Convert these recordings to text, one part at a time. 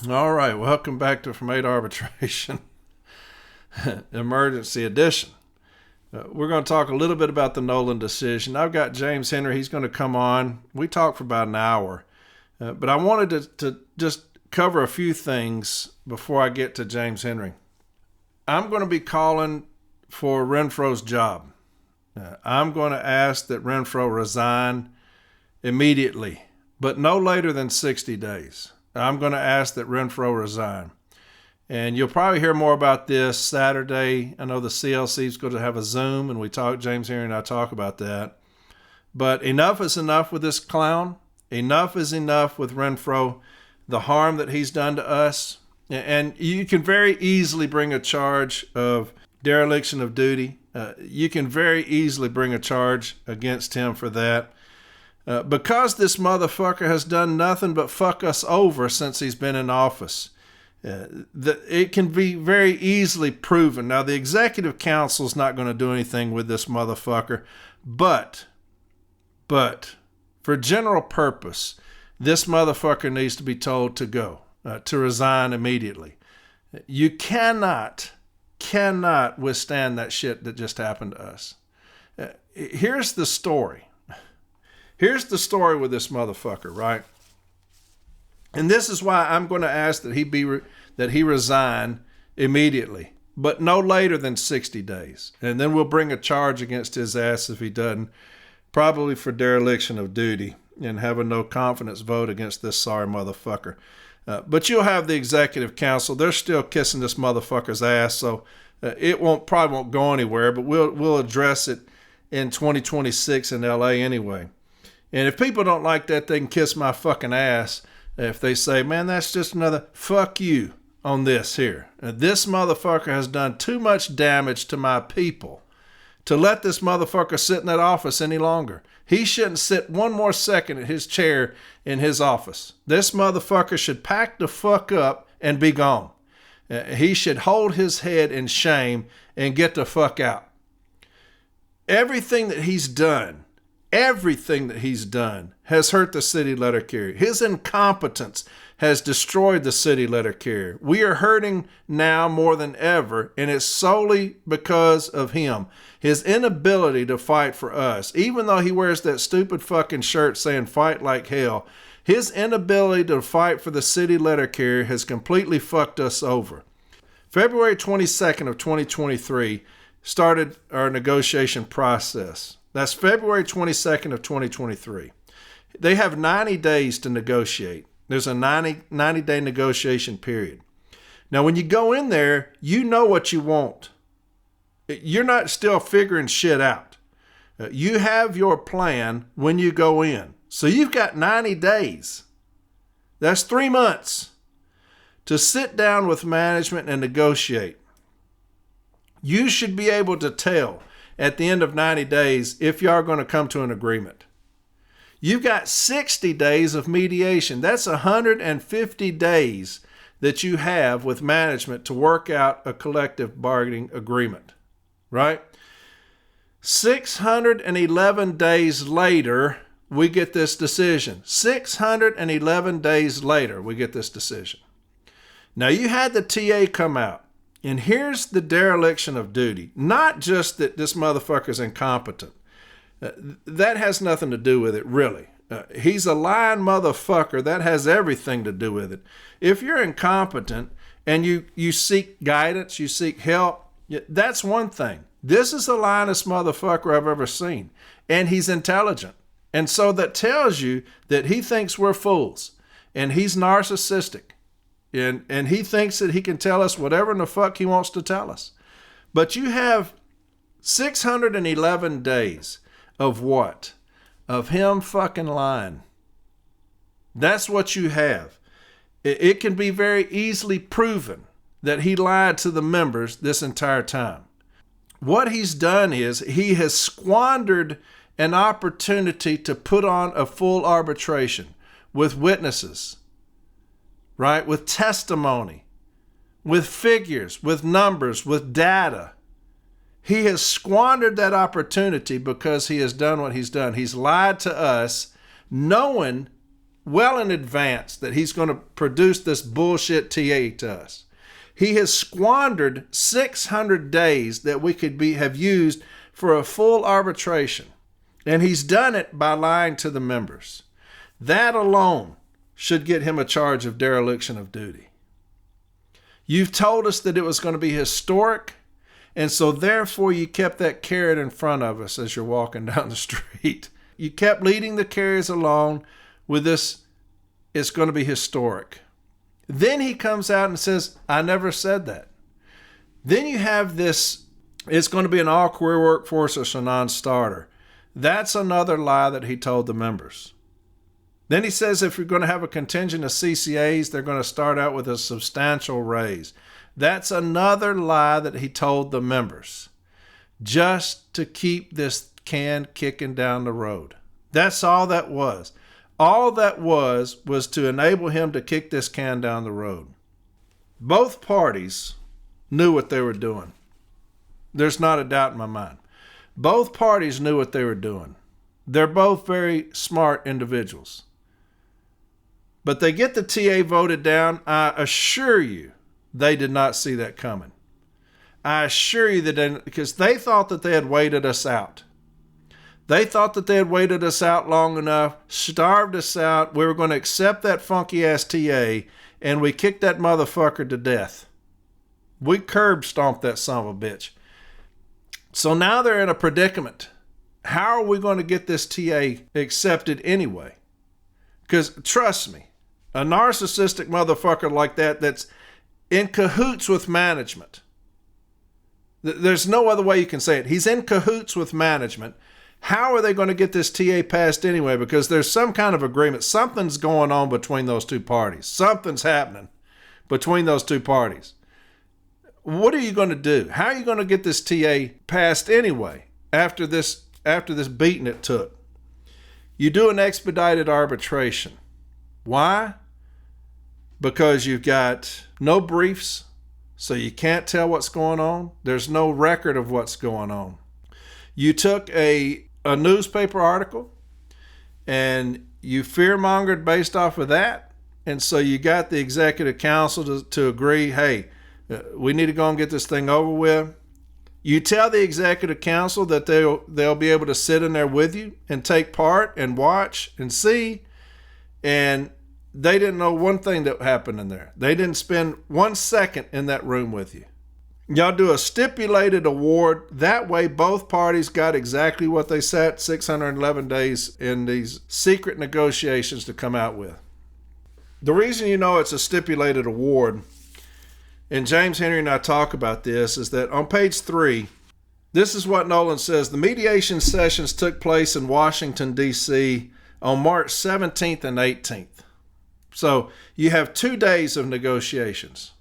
All right, welcome back to From 8 Arbitration, Emergency Edition. We're going to talk a little bit about the Nolan decision. I've got James Henry. He's going to come on. We talked for about an hour, but I wanted to just cover a few things before I get to James Henry. I'm going to be calling for Renfroe's job. I'm going to ask that Renfroe resign immediately, but no later than 60 days. I'm going to ask that Renfroe resign. And you'll probably hear more about this Saturday. I know the CLC is going to have a Zoom, and James Henry and I talk about that. But enough is enough with this clown. Enough is enough with Renfroe, the harm that he's done to us. And you can very easily bring a charge of dereliction of duty. You can very easily bring a charge against him for that. Because this motherfucker has done nothing but fuck us over since he's been in office. It can be very easily proven. Now, the executive council is not going to do anything with this motherfucker, but for general purpose, this motherfucker needs to be told to go, to resign immediately. You cannot withstand that shit that just happened to us. Here's the story. Here's the story with this motherfucker, right? And this is why I'm going to ask that he resign immediately, but no later than 60 days. And then we'll bring a charge against his ass if he doesn't, probably for dereliction of duty and have a no confidence vote against this sorry motherfucker. But you'll have the executive council. They're still kissing this motherfucker's ass, so it probably won't go anywhere, but we'll address it in 2026 in LA anyway. And if people don't like that, they can kiss my fucking ass if they say, man, that's just another fuck you on this here. This motherfucker has done too much damage to my people to let this motherfucker sit in that office any longer. He shouldn't sit one more second in his chair in his office. This motherfucker should pack the fuck up and be gone. He should hold his head in shame and get the fuck out. Everything that he's done has hurt the city letter carrier. His incompetence has destroyed the city letter carrier. We are hurting now more than ever, and it's solely because of him. His inability to fight for us, even though he wears that stupid fucking shirt saying fight like hell, his inability to fight for the city letter carrier has completely fucked us over. February 22nd of 2023 started our negotiation process. That's February 22nd of 2023. They have 90 days to negotiate. There's a 90-day negotiation period. Now, when you go in there, you know what you want. You're not still figuring shit out. You have your plan when you go in. So you've got 90 days. That's 3 months to sit down with management and negotiate. You should be able to tell at the end of 90 days if you are going to come to an agreement. You've got 60 days of mediation. That's 150 days that you have with management to work out a collective bargaining agreement, right? 611 days later, we get this decision. 611 days later, we get this decision. Now, you had the TA come out. And here's the dereliction of duty. Not just that this motherfucker's incompetent. That has nothing to do with it, really. He's a lying motherfucker. That has everything to do with it. If you're incompetent and you seek guidance, you seek help, that's one thing. This is the lyingest motherfucker I've ever seen. And he's intelligent. And so that tells you that he thinks we're fools. And he's narcissistic. And he thinks that he can tell us whatever in the fuck he wants to tell us. But you have 611 days of what? Of him fucking lying. That's what you have. It can be very easily proven that he lied to the members this entire time. What he's done is he has squandered an opportunity to put on a full arbitration with witnesses, right? With testimony, with figures, with numbers, with data. He has squandered that opportunity because he has done what he's done. He's lied to us, knowing well in advance that he's going to produce this bullshit TA to us. He has squandered 600 days that we could have used for a full arbitration. And he's done it by lying to the members. That alone should get him a charge of dereliction of duty. You've told us that it was going to be historic, and so therefore you kept that carrot in front of us as you're walking down the street. You kept leading the carriers along with this, it's going to be historic. Then he comes out and says, I never said that. Then you have this, it's going to be an all-career workforce or a non-starter. That's another lie that he told the members. Then he says if you're going to have a contingent of CCAs, they're going to start out with a substantial raise. That's another lie that he told the members, just to keep this can kicking down the road. That's all that was. All that was to enable him to kick this can down the road. Both parties knew what they were doing. There's not a doubt in my mind. Both parties knew what they were doing. They're both very smart individuals. But they get the TA voted down. I assure you, they did not see that coming. I assure you that because they thought that they had waited us out. They thought that they had waited us out long enough, starved us out. We were going to accept that funky ass TA, and we kicked that motherfucker to death. We curb stomped that son of a bitch. So now they're in a predicament. How are we going to get this TA accepted anyway? Because trust me, a narcissistic motherfucker like that's in cahoots with management. There's no other way you can say it. He's in cahoots with management. How are they going to get this TA passed anyway? Because there's some kind of agreement. Something's going on between those two parties. Something's happening between those two parties. What are you going to do? How are you going to get this TA passed anyway after this beating it took? You do an expedited arbitration. Why? Because you've got no briefs, so you can't tell what's going on. There's no record of what's going on. You took a newspaper article and you fear-mongered based off of that, and so you got the executive council to agree, hey, we need to go and get this thing over with. You tell the executive council that they'll be able to sit in there with you and take part and watch and see. And they didn't know one thing that happened in there. They didn't spend 1 second in that room with you. Y'all do a stipulated award. That way both parties got exactly what they sat 611 days in these secret negotiations to come out with. The reason you know it's a stipulated award, and James Henry and I talk about this, is that on page 3, this is what Nolan says. The mediation sessions took place in Washington, D.C. on March 17th and 18th. So you have 2 days of negotiations.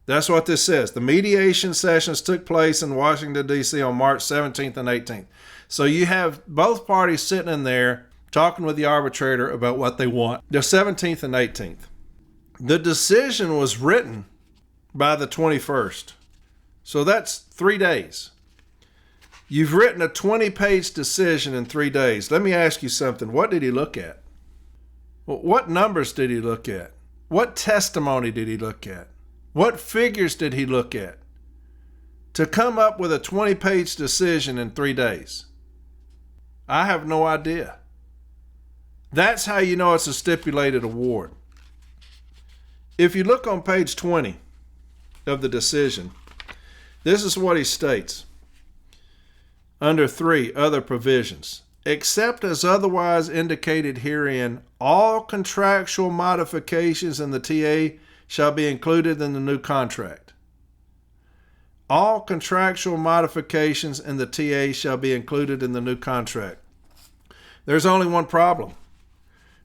That's what this says. The mediation sessions took place in Washington, D.C. on March 17th and 18th. So you have both parties sitting in there talking with the arbitrator about what they want. The 17th and 18th. The decision was written by the 21st. So that's 3 days. You've written a 20-page decision in 3 days. Let me ask you something. What did he look at? What numbers did he look at? What testimony did he look at? What figures did he look at to come up with a 20-page decision in 3 days? I have no idea. That's how you know it's a stipulated award. If you look on page 20 of the decision, this is what he states. Under 3, other provisions. Except as otherwise indicated herein, all contractual modifications in the TA shall be included in the new contract. All contractual modifications in the TA shall be included in the new contract. There's only one problem.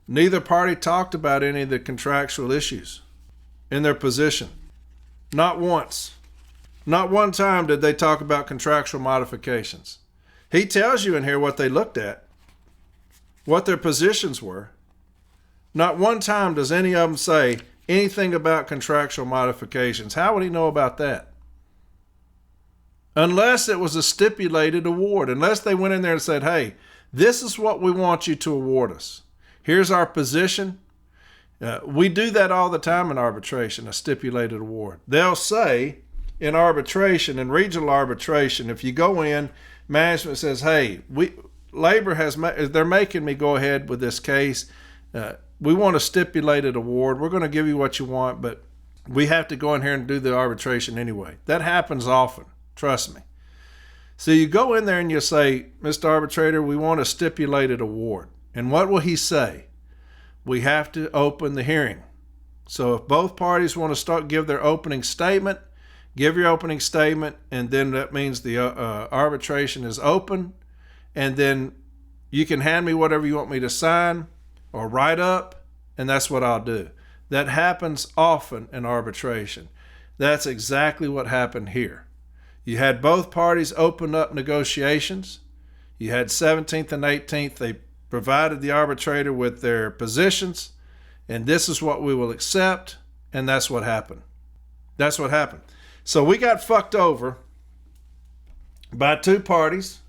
Neither party talked about any of the contractual issues in their position. Not once. Not one time did they talk about contractual modifications. He tells you in here what they looked at, what their positions were. Not one time does any of them say anything about contractual modifications. How would he know about that? Unless it was a stipulated award. Unless they went in there and said, hey, this is what we want you to award us. Here's our position. We do that all the time in arbitration, a stipulated award. They'll say in arbitration, in regional arbitration, if you go in, management says, hey, labor they're making me go ahead with this case. We want a stipulated award. We're going to give you what you want, but we have to go in here and do the arbitration anyway. That happens often. Trust me. So you go in there and you say, Mr. Arbitrator, we want a stipulated award. And what will he say? We have to open the hearing. So if both parties want to give their opening statement, give your opening statement, and then that means the arbitration is open, and then you can hand me whatever you want me to sign or write up, and that's what I'll do. That happens often in arbitration. That's exactly what happened here. You had both parties open up negotiations. You had 17th and 18th. They provided the arbitrator with their positions, and this is what we will accept, and that's what happened. That's what happened. So we got fucked over by two parties.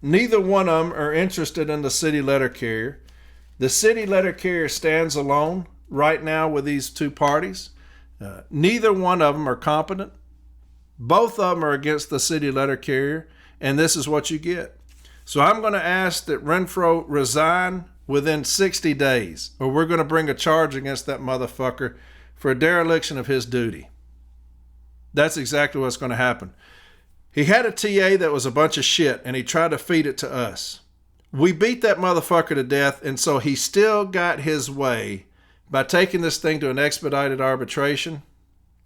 Neither one of them are interested in the city letter carrier. The city letter carrier stands alone right now with these two parties. Neither one of them are competent. Both of them are against the city letter carrier, and this is what you get. So I'm going to ask that Renfroe resign within 60 days, or we're going to bring a charge against that motherfucker for a dereliction of his duty. That's exactly what's going to happen. He had a TA that was a bunch of shit, and he tried to feed it to us. We beat that motherfucker to death, and so he still got his way by taking this thing to an expedited arbitration,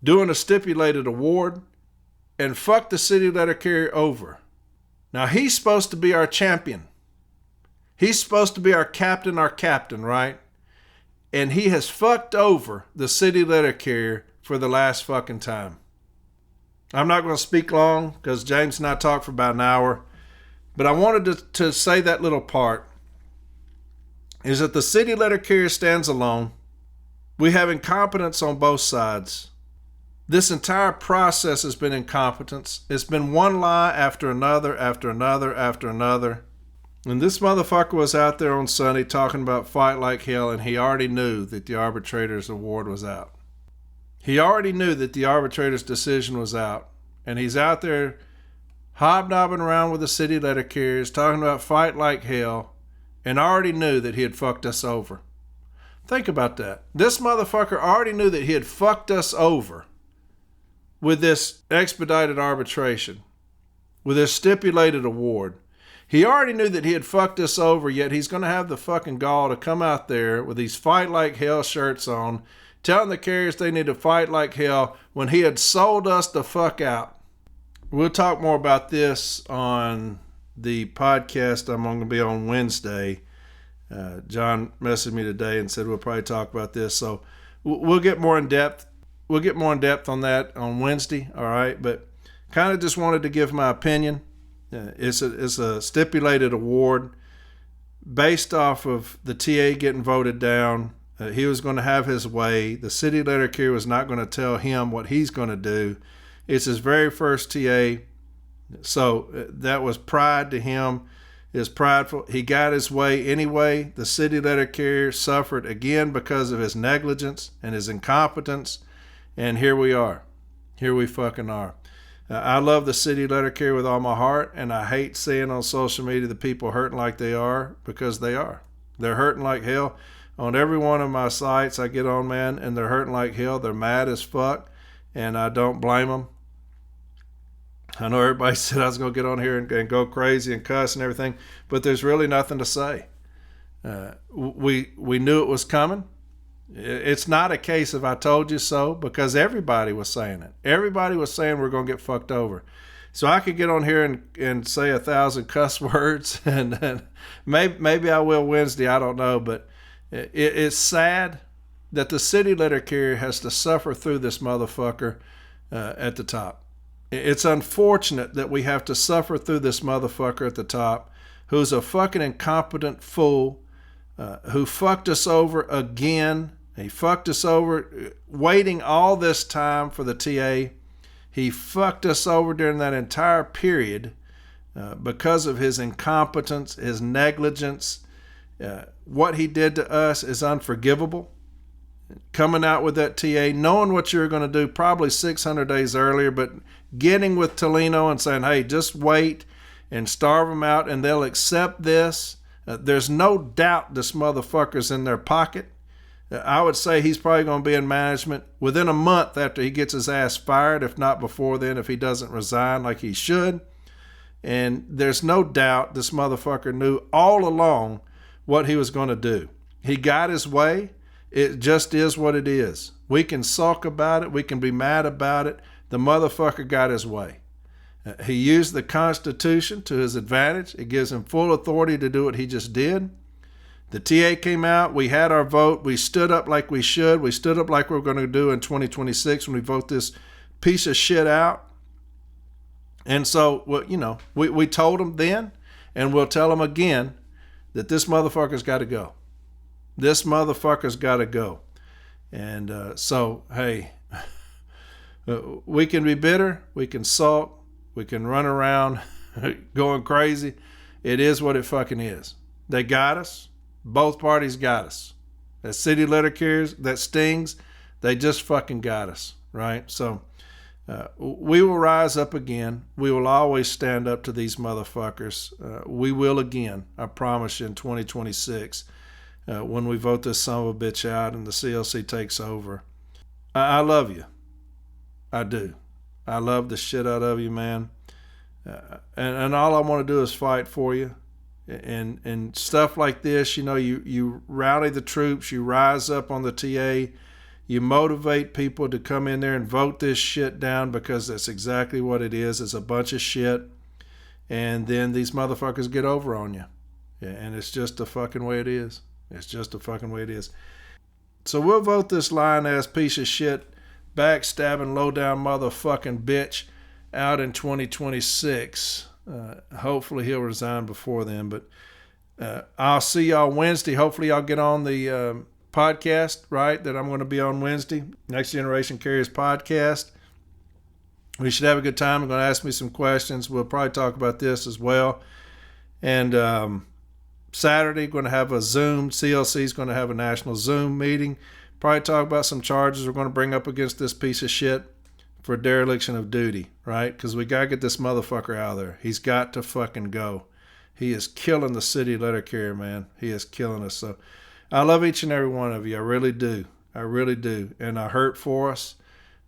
doing a stipulated award, and fuck the city letter carrier over. Now, he's supposed to be our champion. He's supposed to be our captain, right? And he has fucked over the city letter carrier for the last fucking time. I'm not going to speak long because James and I talked for about an hour. But I wanted to say that little part is that the city letter carrier stands alone. We have incompetence on both sides. This entire process has been incompetence. It's been one lie after another, after another, after another. And this motherfucker was out there on Sunday talking about fight like hell, and he already knew that the arbitrator's award was out. He already knew that the arbitrator's decision was out. And he's out there hobnobbing around with the city letter carriers, talking about fight like hell, and already knew that he had fucked us over. Think about that. This motherfucker already knew that he had fucked us over with this expedited arbitration, with this stipulated award. He already knew that he had fucked us over, yet he's going to have the fucking gall to come out there with these fight like hell shirts on, telling the carriers they need to fight like hell when he had sold us the fuck out. We'll talk more about this on the podcast I'm going to be on Wednesday. John messaged me today and said we'll probably talk about this. So we'll get more in depth. We'll get more in depth on that on Wednesday. All right. But kind of just wanted to give my opinion. It's a stipulated award based off of the TA getting voted down. He was going to have his way. The city letter carrier was not going to tell him what he's going to do. It's his very first TA. So that was pride to him. It's prideful. He got his way anyway. The city letter carrier suffered again because of his negligence and his incompetence. And here we are. Here we fucking are. I love the city letter carrier with all my heart, and I hate seeing on social media the people hurting like they are, because they are. They're hurting like hell. On every one of my sites I get on, man, and they're hurting like hell. They're mad as fuck, and I don't blame them. I know everybody said I was going to get on here and go crazy and cuss and everything, but there's really nothing to say. We knew it was coming. It's not a case of I told you so, because everybody was saying it. Everybody was saying we're going to get fucked over. So I could get on here and say 1,000 cuss words, and maybe I will Wednesday, I don't know, but it's sad that the city letter carrier has to suffer through this motherfucker at the top. It's unfortunate that we have to suffer through this motherfucker at the top, who's a fucking incompetent fool, who fucked us over again. He fucked us over waiting all this time for the TA. He fucked us over during that entire period because of his incompetence, his negligence, What he did to us is unforgivable. Coming out with that TA, knowing what you were going to do probably 600 days earlier, but getting with Tolino and saying, hey, just wait and starve them out and they'll accept this. There's no doubt this motherfucker's in their pocket. I would say he's probably going to be in management within a month after he gets his ass fired, if not before then, if he doesn't resign like he should. And there's no doubt this motherfucker knew all along what he was going to do. He got his way. It just is what it is. We can sulk about it. We can be mad about it. The motherfucker got his way. He used the Constitution to his advantage. It gives him full authority to do what he just did. The TA came out. We had our vote. We stood up like we should. We stood up like we're going to do in 2026 when we vote this piece of shit out. And so, well, you know, we told him then, and we'll tell him again, that this motherfucker's got to go. This motherfucker's got to go. And so, hey, we can be bitter. We can sulk. We can run around going crazy. It is what it fucking is. They got us. Both parties got us. That city letter carriers, that stings, they just fucking got us, right? So we will rise up again. We will always stand up to these motherfuckers. We will again, I promise you, in 2026, when we vote this son of a bitch out and the CLC takes over. I love you. I do. I love the shit out of you, man. And all I want to do is fight for you. And stuff like this, you know, you rally the troops, you rise up on the TA, you motivate people to come in there and vote this shit down, because that's exactly what it is. It's a bunch of shit. And then these motherfuckers get over on you. Yeah, and it's just the fucking way it is. It's just the fucking way it is. So we'll vote this lying-ass piece of shit, backstabbing, low-down motherfucking bitch out in 2026. Hopefully he'll resign before then. But I'll see y'all Wednesday. Hopefully y'all get on the podcast, right, that I'm going to be on Wednesday. Next Generation Carriers podcast. We should have a good time. I'm going to ask me some questions. We'll probably talk about this as well. And Saturday, going to have a Zoom. CLC is going to have a national Zoom meeting. Probably talk about some charges we're going to bring up against this piece of shit for dereliction of duty, right? Because we got to get this motherfucker out of there. He's got to fucking go. He is killing the city letter carrier, man. He is killing us. So I love each and every one of you. I really do. I really do. And I hurt for us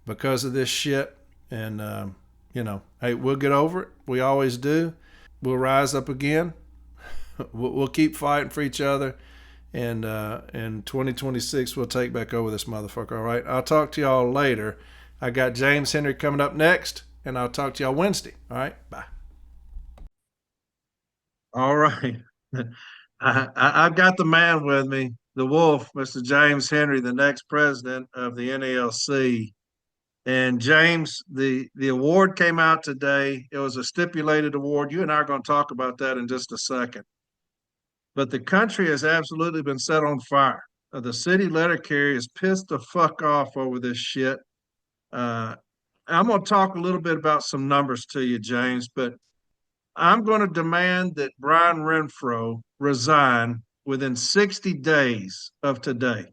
because of this shit. And, you know, hey, we'll get over it. We always do. We'll rise up again. We'll keep fighting for each other. And in 2026, we'll take back over this motherfucker, all right? I'll talk to y'all later. I got James Henry coming up next, and I'll talk to y'all Wednesday. All right? Bye. All right. I've got the man with me, the wolf, Mr. James Henry, the next president of the NALC. And James, the award came out today. It was a stipulated award. You and I are going to talk about that in just a second. But the country has absolutely been set on fire. The city letter carrier is pissed the fuck off over this shit. I'm going to talk a little bit about some numbers to you, James, but I'm going to demand that Brian Renfroe resign within 60 days of today.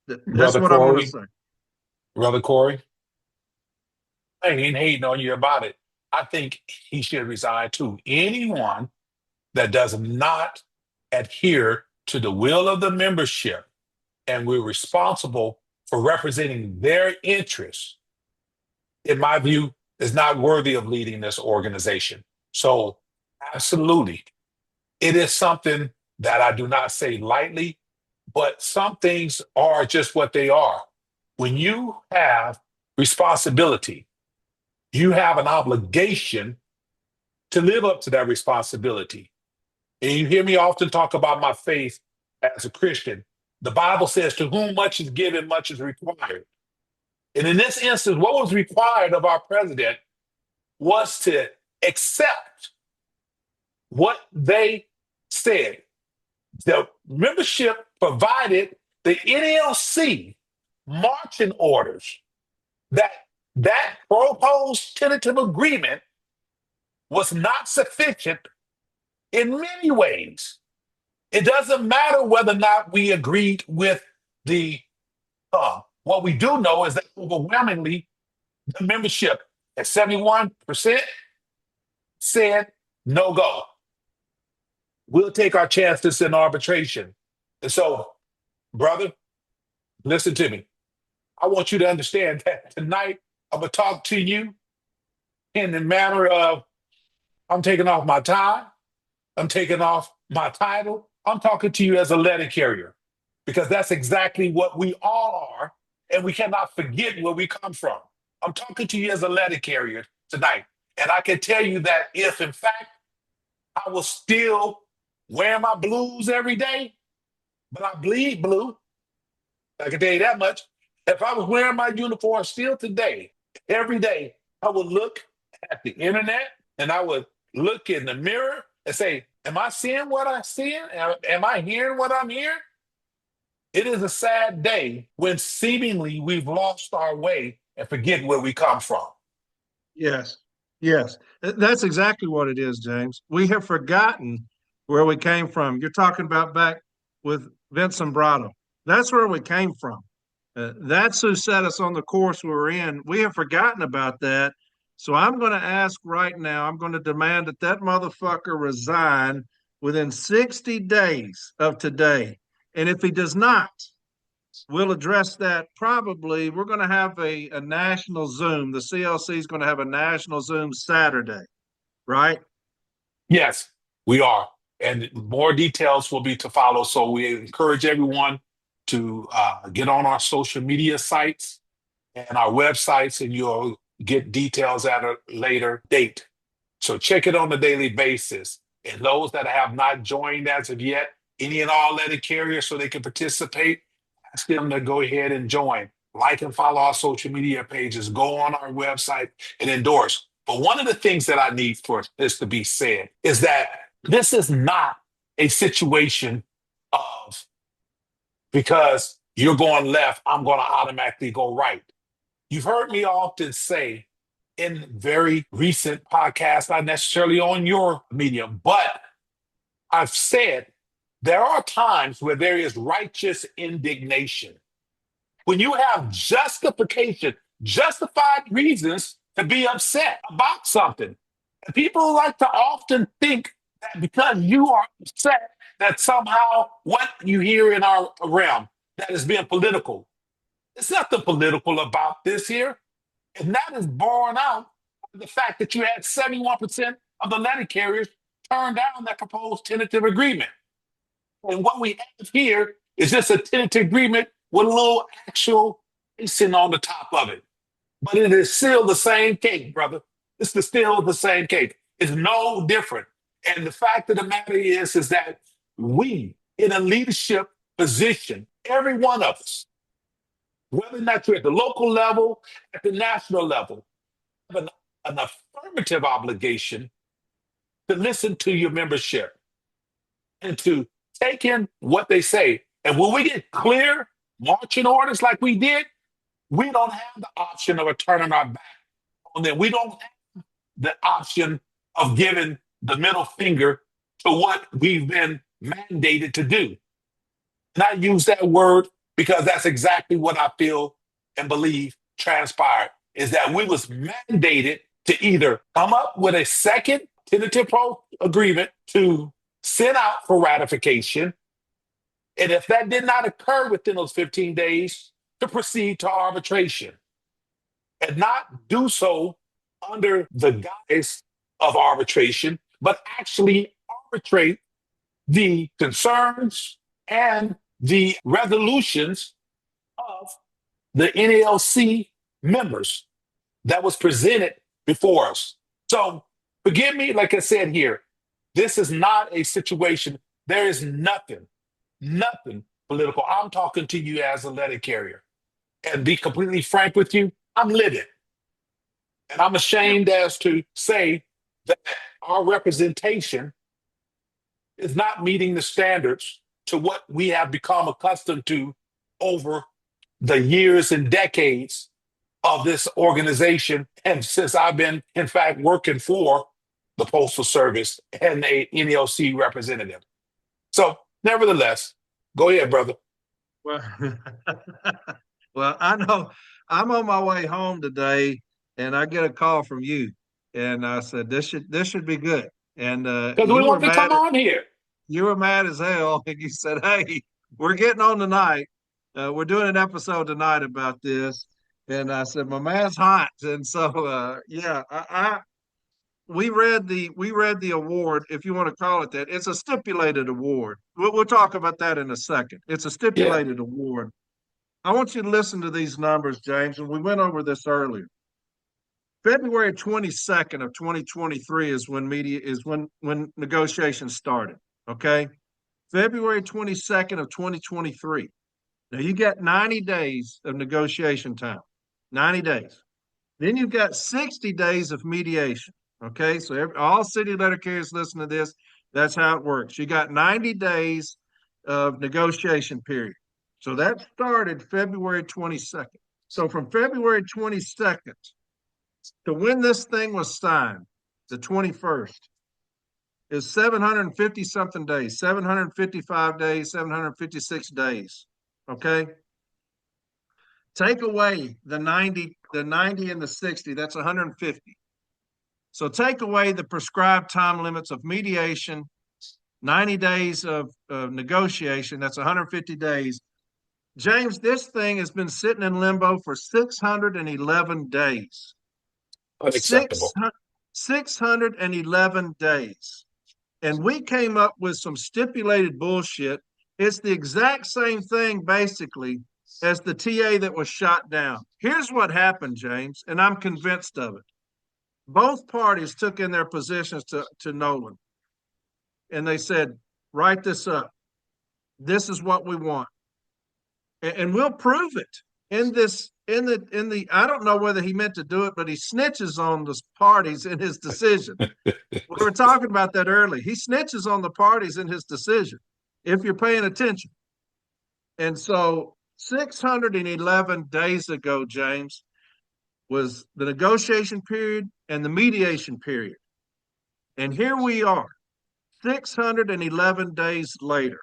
That's what I'm going to say. Brother Corey, I ain't hating on you about it. I think he should resign too. Anyone that does not adhere to the will of the membership and we're responsible for representing their interests, in my view, is not worthy of leading this organization. So, absolutely, it is something that I do not say lightly, but some things are just what they are. When you have responsibility, you have an obligation to live up to that responsibility. And you hear me often talk about my faith as a Christian. The Bible says, to whom much is given, much is required. And in this instance, what was required of our president was to accept what they said. The membership provided the NLC marching orders that proposed tentative agreement was not sufficient in many ways. It doesn't matter whether or not we agreed with the what we do know is that overwhelmingly the membership at 71% said no go. We'll take our chances in arbitration. And so, brother, listen to me. I want you to understand that tonight I'm going to talk to you in the manner of I'm taking off my tie, I'm taking off my title, I'm talking to you as a letter carrier because that's exactly what we all are, and we cannot forget where we come from. I'm talking to you as a letter carrier tonight, and I can tell you that if, in fact, I was still wearing my blues every day, but I bleed blue, I can tell you that much. If I was wearing my uniform still today, every day, I would look at the internet and I would look in the mirror and say, am I seeing what I'm seeing? Am I hearing what I'm hearing? It is a sad day when seemingly we've lost our way and forget where we come from. Yes, yes. That's exactly what it is, James. We have forgotten where we came from. You're talking about back with Vince Brado. That's where we came from. That's who set us on the course we're in. We have forgotten about that. So I'm going to ask right now, I'm going to demand that that motherfucker resign within 60 days of today. And if he does not, we'll address that probably. We're going to have a national Zoom. The CLC is going to have a national Zoom Saturday, right? Yes, we are. And more details will be to follow. So we encourage everyone to get on our social media sites and our websites, and you'll get details at a later date. So check it on a daily basis. And those that have not joined as of yet, any and all letter carriers so they can participate, ask them to go ahead and join. Like and follow our social media pages, go on our website and endorse. But one of the things that I need for this to be said is that this is not a situation of because you're going left, I'm going to automatically go right. You've heard me often say in very recent podcasts, not necessarily on your medium, but I've said there are times where there is righteous indignation. When you have justification, justified reasons to be upset about something. And people like to often think that because you are upset, that somehow what you hear in our realm that is being political. It's nothing political about this here. And that is borne out by the fact that you had 71% of the letter carriers turn down that proposed tentative agreement. And what we have here is just a tentative agreement with a little actual icing on the top of it. But it is still the same cake, brother. Still the same cake. It's no different. And the fact of the matter is that we, in a leadership position, every one of us, whether or not you're at the local level, at the national level, have an affirmative obligation to listen to your membership and to take in what they say. And when we get clear marching orders like we did, we don't have the option of turning our back on them. We don't have the option of giving the middle finger to what we've been mandated to do. And I use that word because that's exactly what I feel and believe transpired, is that we was mandated to either come up with a second tentative agreement to send out for ratification. And if that did not occur within those 15 days, to proceed to arbitration and not do so under the guise of arbitration, but actually arbitrate the concerns and the resolutions of the NALC members that was presented before us. So forgive me, like I said here, this is not a situation. There is nothing political. I'm talking to you as a letter carrier. And be completely frank with you, I'm livid. And I'm ashamed as to say that our representation is not meeting the standards to what we have become accustomed to over the years and decades of this organization. And since I've been, in fact, working for the Postal Service and a NELC representative. So Nevertheless, go ahead, brother. Well, well, I know I'm on my way home today, and I get a call from you, and I said this should be good. And Because we want to come on here. you were mad as hell, and you said, "Hey, we're getting on tonight. We're doing an episode tonight about this." And I said, "My man's hot," and so yeah, we read the award, if you want to call it that. It's a stipulated award. We'll talk about that in a second. It's a Yeah. stipulated award. I want you to listen to these numbers, James, and we went over this earlier. February 22nd of 2023 is when negotiations started. Okay. February 22nd of 2023. Now you got 90 days of negotiation time. 90 days. Then you've got 60 days of mediation. Okay. So all city letter carriers listen to this. That's how it works. You got 90 days of negotiation period. So that started February 22nd. So from February 22nd to when this thing was signed, the 21st, is 750 something days, 755 days, 756 days. Okay. Take away the 90 and the 60, that's 150. So take away the prescribed time limits of mediation, 90 days of negotiation, that's 150 days. James, this thing has been sitting in limbo for 611 days. Unacceptable. 611 days. And we came up with some stipulated bullshit. It's the exact same thing, basically, as the TA that was shot down. Here's what happened, James, and I'm convinced of it. Both parties took in their positions to Nolan, and they said, write this up. This is what we want. And we'll prove it in the I don't know whether he meant to do it, but he snitches on the parties in his decision. We were talking about that earlier. He snitches on the parties in his decision, if you're paying attention. And so 611 days ago, James, was the negotiation period and the mediation period. And here we are, 611 days later,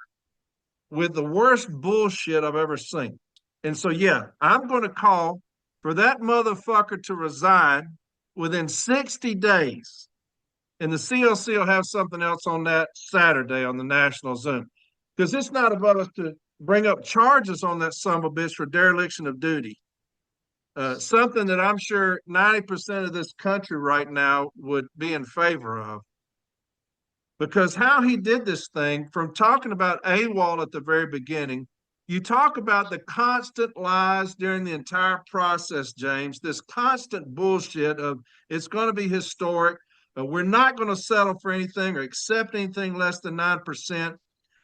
with the worst bullshit I've ever seen. And so, yeah, I'm going to call for that motherfucker to resign within 60 days. And the CLC will have something else on that Saturday on the national Zoom. Because it's not above us to bring up charges on that son of a bitch for dereliction of duty. Something that I'm sure 90% of this country right now would be in favor of. Because how he did this thing, from talking about AWOL at the very beginning, you talk about the constant lies during the entire process, James, this constant bullshit of it's going to be historic. We're not going to settle for anything or accept anything less than 9%.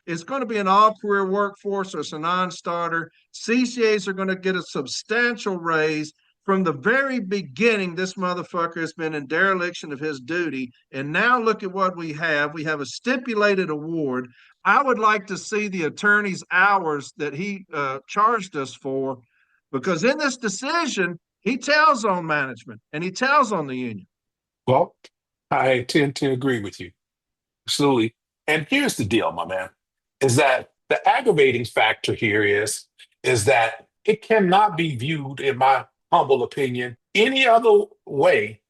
It's going to be an all-career workforce or it's a non-starter. CCAs are going to get a substantial raise. From the very beginning, this motherfucker has been in dereliction of his duty. And now look at what we have. We have a stipulated award. I would like to see the attorney's hours that he charged us for, because in this decision, he tells on management and he tells on the union. Well, I tend to agree with you. Absolutely. And here's the deal, my man, is that the aggravating factor here is that it cannot be viewed, in my humble opinion, any other way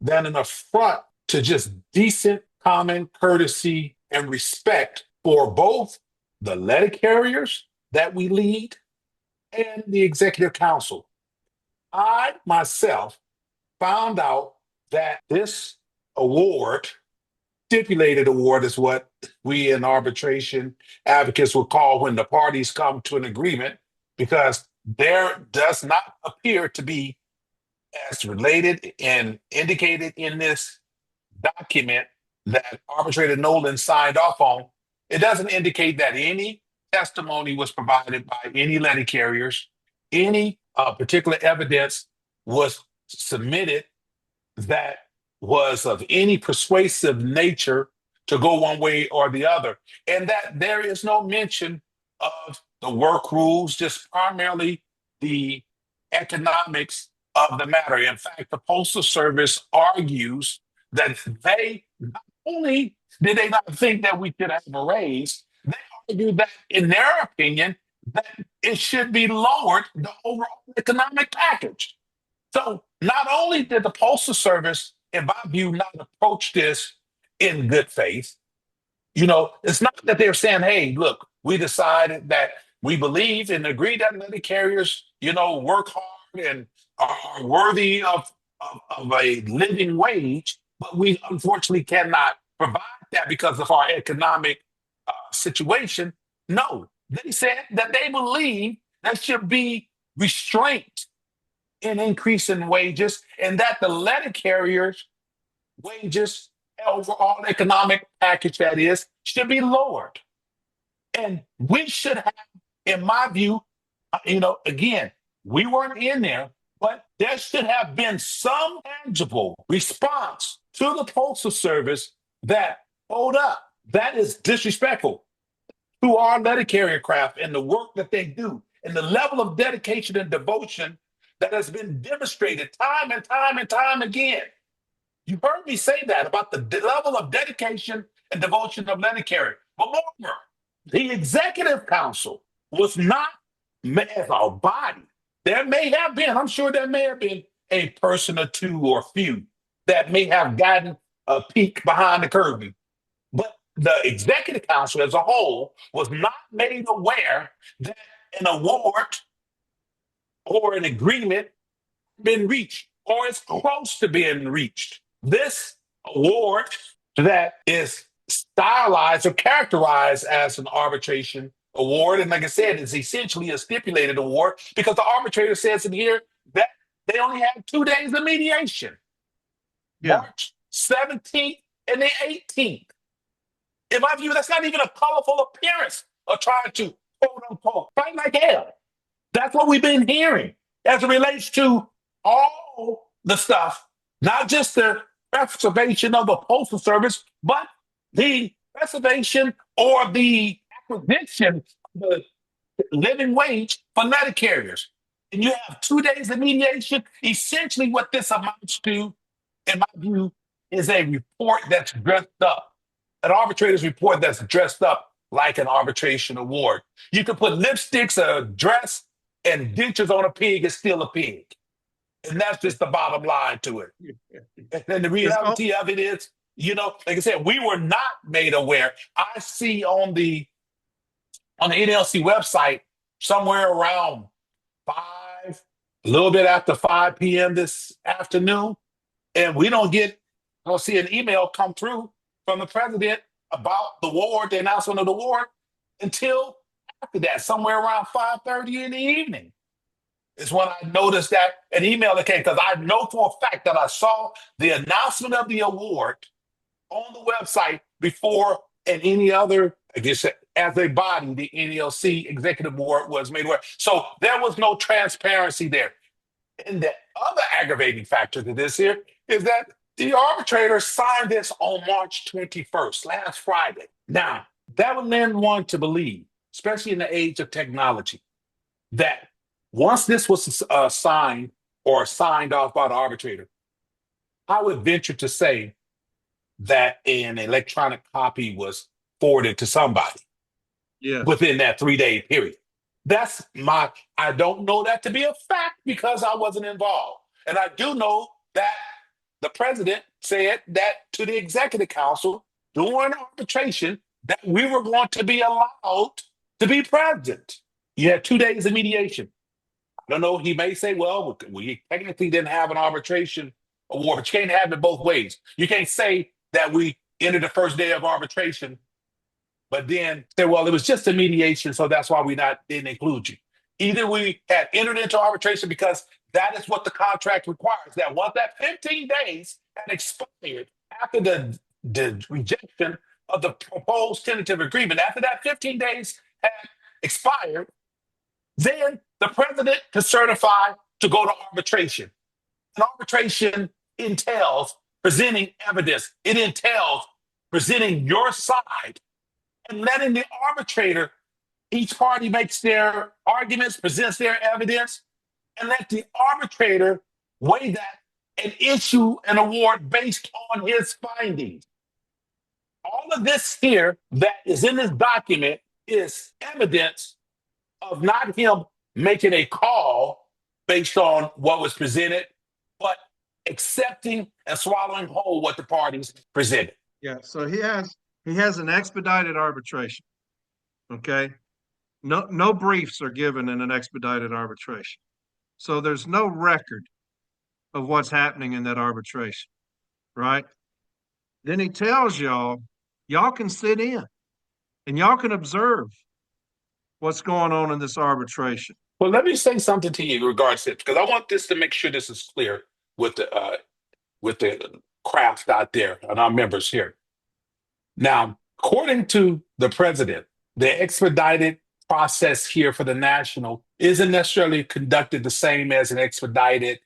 than an affront to just decent common courtesy and respect for both the letter carriers that we lead and the executive council. I myself found out that this award, stipulated award, is what we in arbitration advocates would call when the parties come to an agreement, because there does not appear to be, as related and indicated in this document that arbitrator Nolan signed off on, it doesn't indicate that any testimony was provided by any letter carriers, any particular evidence was submitted that was of any persuasive nature to go one way or the other, and that there is no mention of the work rules, just primarily the economics of the matter. In fact, the Postal Service argues that they not only did they not think that we should have a raise, they argue that, in their opinion, that it should be lowered, the overall economic package. So not only did the Postal Service, in my view, not approach this in good faith, it's not that they're saying, hey, look, we decided that we believe and agree that letter carriers, work hard and are worthy of a living wage, but we unfortunately cannot provide that because of our economic situation. No, they said that they believe there should be restraint in increasing wages and that the letter carriers' wages, overall economic package that is, should be lowered. And we should have, in my view, again, we weren't in there, but there should have been some tangible response to the Postal Service that, hold up, that is disrespectful to our letter carrier craft and the work that they do and the level of dedication and devotion that has been demonstrated time and time and time again. You heard me say that about the level of dedication and devotion of letter carrier. But moreover, the executive council was not as a body. There may have been, I'm sure there may have been a person or two or few that may have gotten a peek behind the curtain. But the executive council as a whole was not made aware that an award or an agreement been reached or is close to being reached. This award that is stylized or characterized as an arbitration award, and like I said, is essentially a stipulated award because the arbitrator says in here that they only have 2 days of mediation, Yeah. March 17th and the 18th. In my view, that's not even a colorful appearance of trying to, quote unquote, fight like hell. That's what we've been hearing as it relates to all the stuff, not just the preservation of the Postal Service, but the preservation or the acquisition of the living wage for letter carriers. And you have 2 days of mediation. Essentially, what this amounts to, in my view, is a report that's dressed up, an arbitrator's report that's dressed up like an arbitration award. You can put lipsticks, a dress, and dentures on a pig is still a pig. And that's just the bottom line to it. And the reality of it is, like I said, we were not made aware. I see on the NLC website somewhere around 5, a little bit after 5 p.m. this afternoon, and we don't see an email come through from the president about the award, the announcement of the award, until after that, somewhere around 5:30 in the evening. Is when I noticed that an email that came, because I know for a fact that I saw the announcement of the award on the website before and any other, I guess, as a body, the NLC executive board was made aware. So there was no transparency there. And the other aggravating factor to this here is that the arbitrator signed this on March 21st, last Friday. Now, that would then want to believe, especially in the age of technology, that once this was signed or signed off by the arbitrator, I would venture to say that an electronic copy was forwarded to somebody within that 3-day period. I don't know that to be a fact because I wasn't involved. And I do know that the president said that to the executive council during arbitration that we were going to be allowed to be present. You had 2 days of mediation. I don't know. He may say, well, we technically didn't have an arbitration award, but you can't have it both ways. You can't say that we entered the first day of arbitration, but then say, well, it was just a mediation, so that's why we didn't include you. Either we had entered into arbitration because that is what the contract requires, that once that 15 days had expired after the rejection of the proposed tentative agreement, after that 15 days had expired, then the president can certify to go to arbitration. And arbitration entails presenting evidence. It entails presenting your side and letting the arbitrator, each party makes their arguments, presents their evidence, and let the arbitrator weigh that and issue an award based on his findings. All of this here that is in this document is evidence of not him making a call based on what was presented, but accepting and swallowing whole what the parties presented. Yeah. So he has an expedited arbitration. Okay. No briefs are given in an expedited arbitration. So there's no record of what's happening in that arbitration, right? Then he tells y'all can sit in and y'all can observe what's going on in this arbitration. Well, let me say something to you in regards to it, because I want this to make sure this is clear with the craft out there and our members here. Now, according to the president, the expedited process here for the national isn't necessarily conducted the same as an expedited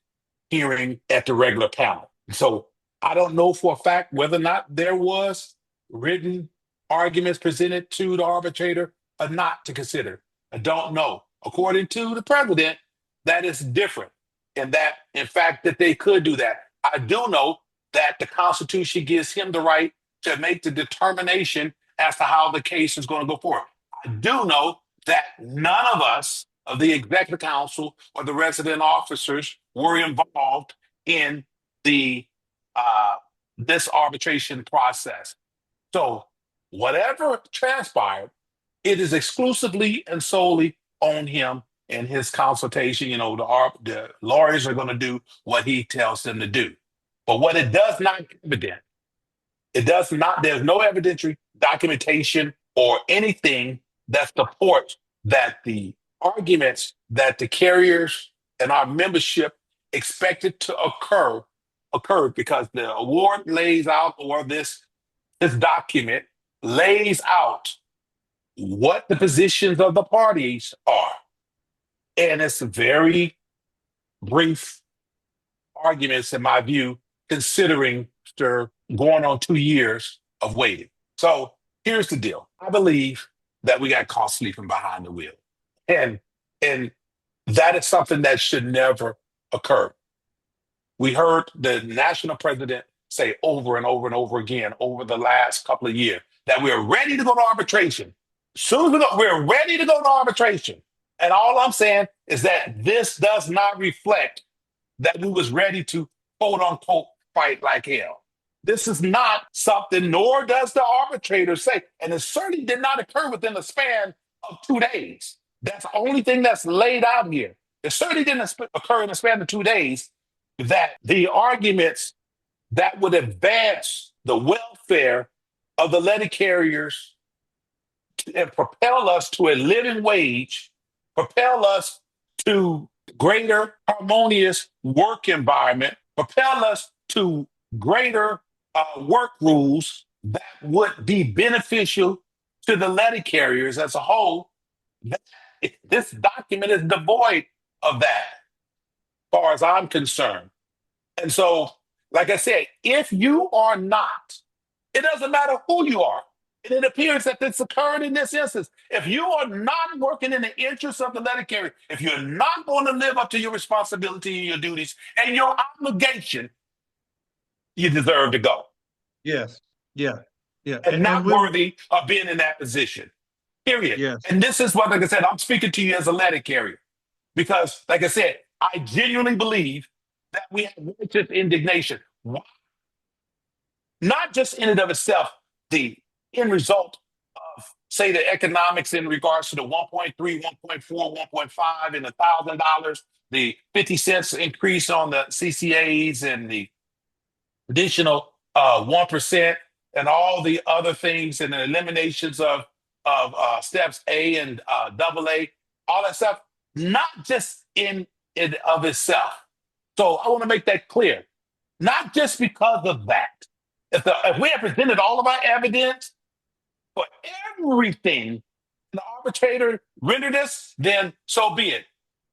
hearing at the regular panel. So I don't know for a fact whether or not there was written arguments presented to the arbitrator or not to consider. I don't know. According to the president, that is different. And that, in fact, that they could do that. I do know that the Constitution gives him the right to make the determination as to how the case is going to go forward. I do know that none of us of the executive council or the resident officers were involved in the this arbitration process. So whatever transpired, it is exclusively and solely on him and his consultation. You know, the lawyers are going to do what he tells them to do. But what it does not evident, it does not, there's no evidentiary documentation or anything that supports that the arguments that the carriers and our membership expected to occurred, because the award lays out, or this document lays out what the positions of the parties are. And it's very brief arguments, in my view, considering after going on 2 years of waiting. So here's the deal. I believe that we got caught sleeping behind the wheel. And that is something that should never occur. We heard the national president say over and over and over again over the last couple of years that we're ready to go to arbitration. Soon as we're ready to go to arbitration. And all I'm saying is that this does not reflect that we was ready to quote unquote fight like hell. This is not something, nor does the arbitrator say, and it certainly did not occur within the span of 2 days. That's the only thing that's laid out here. It certainly didn't occur in the span of 2 days that the arguments that would advance the welfare of the letter carriers and propel us to a living wage, propel us to greater harmonious work environment, propel us to greater work rules that would be beneficial to the letter carriers as a whole. This document is devoid of that, as far as I'm concerned. And so, like I said, if you are not, it doesn't matter who you are. And it appears that this occurred in this instance. If you are not working in the interest of the letter carrier, if you're not going to live up to your responsibility and your duties and your obligation, you deserve to go. Yes. Yeah. Yeah. And not we, worthy of being in that position. Period. yes. And this is what, like I said, I'm speaking to you as a letter carrier. Because, like I said, I genuinely believe that we have righteous indignation. Not just in and of itself, the end result of, say, the economics in regards to the 1.3, 1.4, 1.5, and $1,000, the 50 cents increase on the CCAs and the additional 1% and all the other things and the eliminations of steps A and double A, all that stuff, not just in and of itself. So I want to make that clear. Not just because of that. If we have presented all of our evidence for everything, the arbitrator rendered us, then so be it.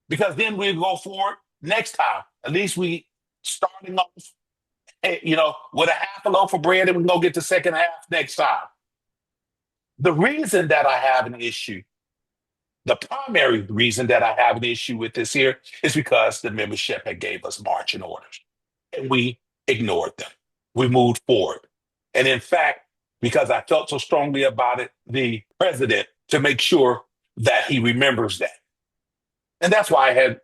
Because then we'll go forward next time. At least we starting off, with a half a loaf of bread, and we can go get the second half next time. The reason that I have an issue, the primary reason that I have an issue with this here is because the membership had gave us marching orders and we ignored them. We moved forward. And in fact, because I felt so strongly about it, the president to make sure that he remembers that. And that's why I had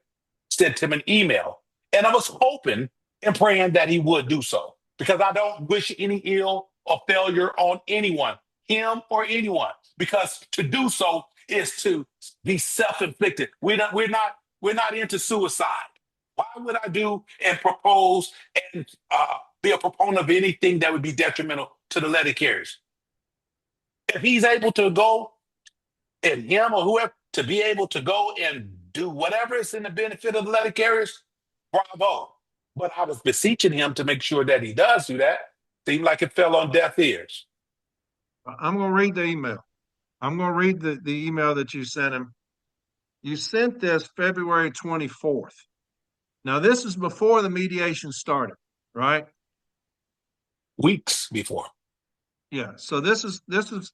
sent him an email. And I was hoping and praying that he would do so because I don't wish any ill or failure on anyone, him or anyone, because to do so is to be self-inflicted. We're not into suicide. Why would I do and propose and be a proponent of anything that would be detrimental to the letter carriers? If he's able to go and him or whoever to be able to go and do whatever is in the benefit of the letter carriers, bravo. But I was beseeching him to make sure that he does do that. Seemed like it fell on deaf ears. I'm going to read the email. I'm going to read the email that you sent him. You sent this February 24th. Now, this is before the mediation started, right? Weeks before. Yeah. So this is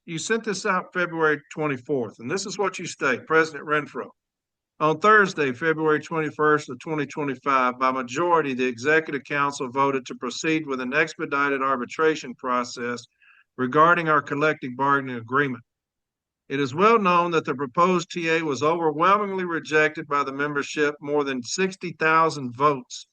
you sent this out February 24th, and this is what you state, President Renfroe. On Thursday, February 21st of 2025, by majority, the Executive Council voted to proceed with an expedited arbitration process regarding our collective bargaining agreement. It is well known that the proposed TA was overwhelmingly rejected by the membership, more than 60,000 votes.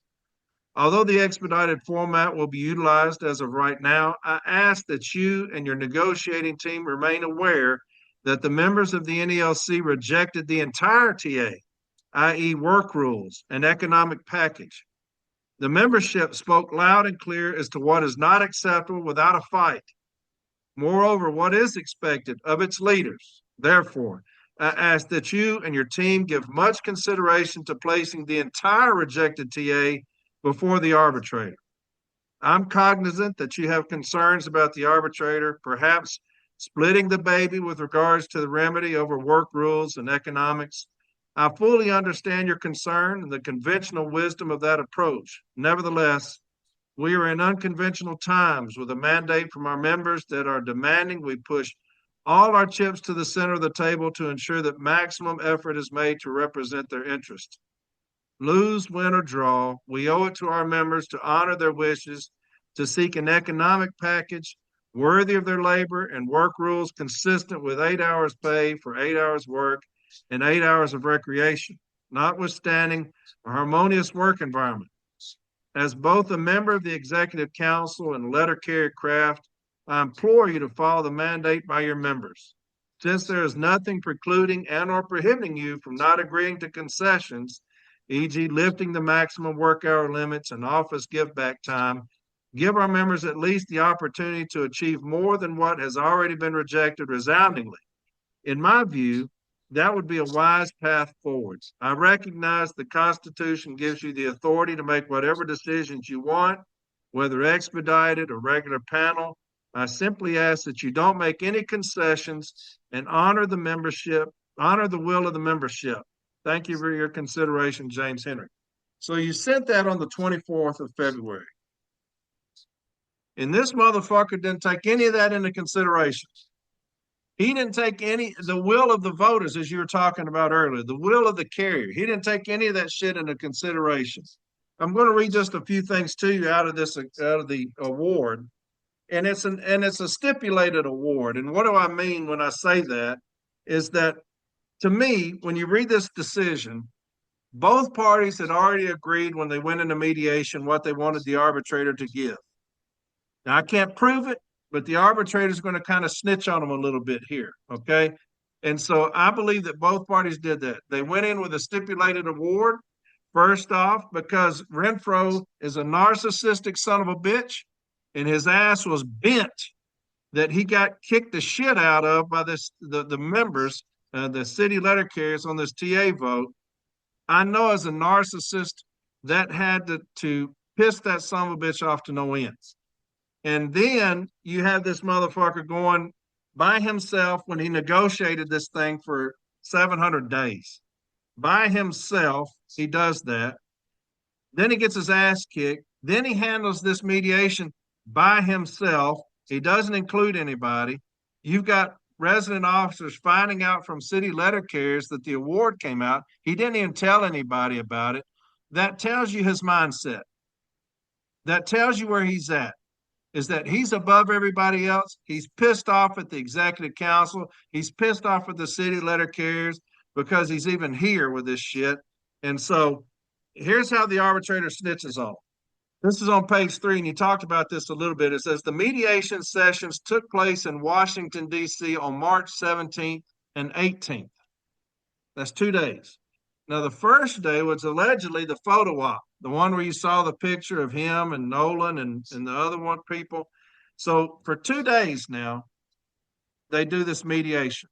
Although the expedited format will be utilized as of right now, I ask that you and your negotiating team remain aware that the members of the NELC rejected the entire TA, i.e. work rules and economic package. The membership spoke loud and clear as to what is not acceptable without a fight. Moreover, what is expected of its leaders. Therefore, I ask that you and your team give much consideration to placing the entire rejected TA before the arbitrator. I'm cognizant that you have concerns about the arbitrator, perhaps splitting the baby with regards to the remedy over work rules and economics. I fully understand your concern and the conventional wisdom of that approach. Nevertheless, we are in unconventional times with a mandate from our members that are demanding we push all our chips to the center of the table to ensure that maximum effort is made to represent their interests. Lose, win, or draw, we owe it to our members to honor their wishes, to seek an economic package worthy of their labor and work rules consistent with 8 hours pay for 8 hours work and 8 hours of recreation, notwithstanding a harmonious work environment. As both a member of the Executive Council and letter carrier craft, I implore you to follow the mandate by your members. Since there is nothing precluding and or prohibiting you from not agreeing to concessions, e.g. lifting the maximum work hour limits and office give back time, give our members at least the opportunity to achieve more than what has already been rejected resoundingly. In my view, that would be a wise path forward. I recognize the Constitution gives you the authority to make whatever decisions you want, whether expedited or regular panel. I simply ask that you don't make any concessions and honor the membership, honor the will of the membership. Thank you for your consideration, James Henry. So you sent that on the 24th of February. And this motherfucker didn't take any of that into consideration. He didn't take the will of the voters, as you were talking about earlier, the will of the carrier. He didn't take any of that shit into consideration. I'm going to read just a few things to you out of the award. And it's a stipulated award. And what do I mean when I say that? Is that to me, when you read this decision, both parties had already agreed when they went into mediation what they wanted the arbitrator to give. Now, I can't prove it, but the arbitrator is going to kind of snitch on them a little bit here, okay? And so I believe that both parties did that. They went in with a stipulated award, first off, because Renfroe is a narcissistic son of a bitch, and his ass was bent that he got kicked the shit out of by the members, the city letter carriers on this TA vote. I know as a narcissist that had to piss that son of a bitch off to no end. And then you have this motherfucker going by himself when he negotiated this thing for 700 days. By himself, he does that. Then he gets his ass kicked. Then he handles this mediation by himself. He doesn't include anybody. You've got resident officers finding out from city letter carriers that the award came out. He didn't even tell anybody about it. That tells you his mindset. That tells you where he's at. is that he's above everybody else. He's pissed off at the executive council. He's pissed off at the city letter carriers because he's even here with this shit. And so here's how the arbitrator snitches on him. This is on page 3, and you talked about this a little bit. It says the mediation sessions took place in Washington, D.C. on March 17th and 18th. That's 2 days. Now, the first day was allegedly the photo op, the one where you saw the picture of him and Nolan and the other one people. So for 2 days now, they do this mediation.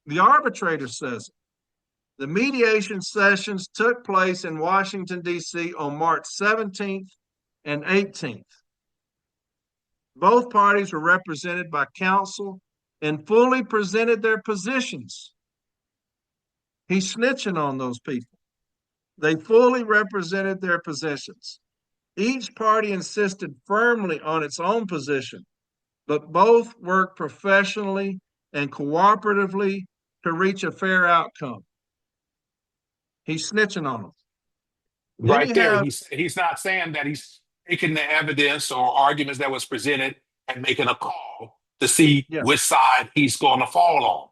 The arbitrator says the mediation sessions took place in Washington, D.C. on March 17th and 18th. Both parties were represented by counsel and fully presented their positions. He's snitching on those people. They fully represented their positions. Each party insisted firmly on its own position, but both worked professionally and cooperatively to reach a fair outcome. He's snitching on them. Then Right you there, have, he's not saying that he's taking the evidence or arguments that was presented and making a call to see yeah, which side he's going to fall on.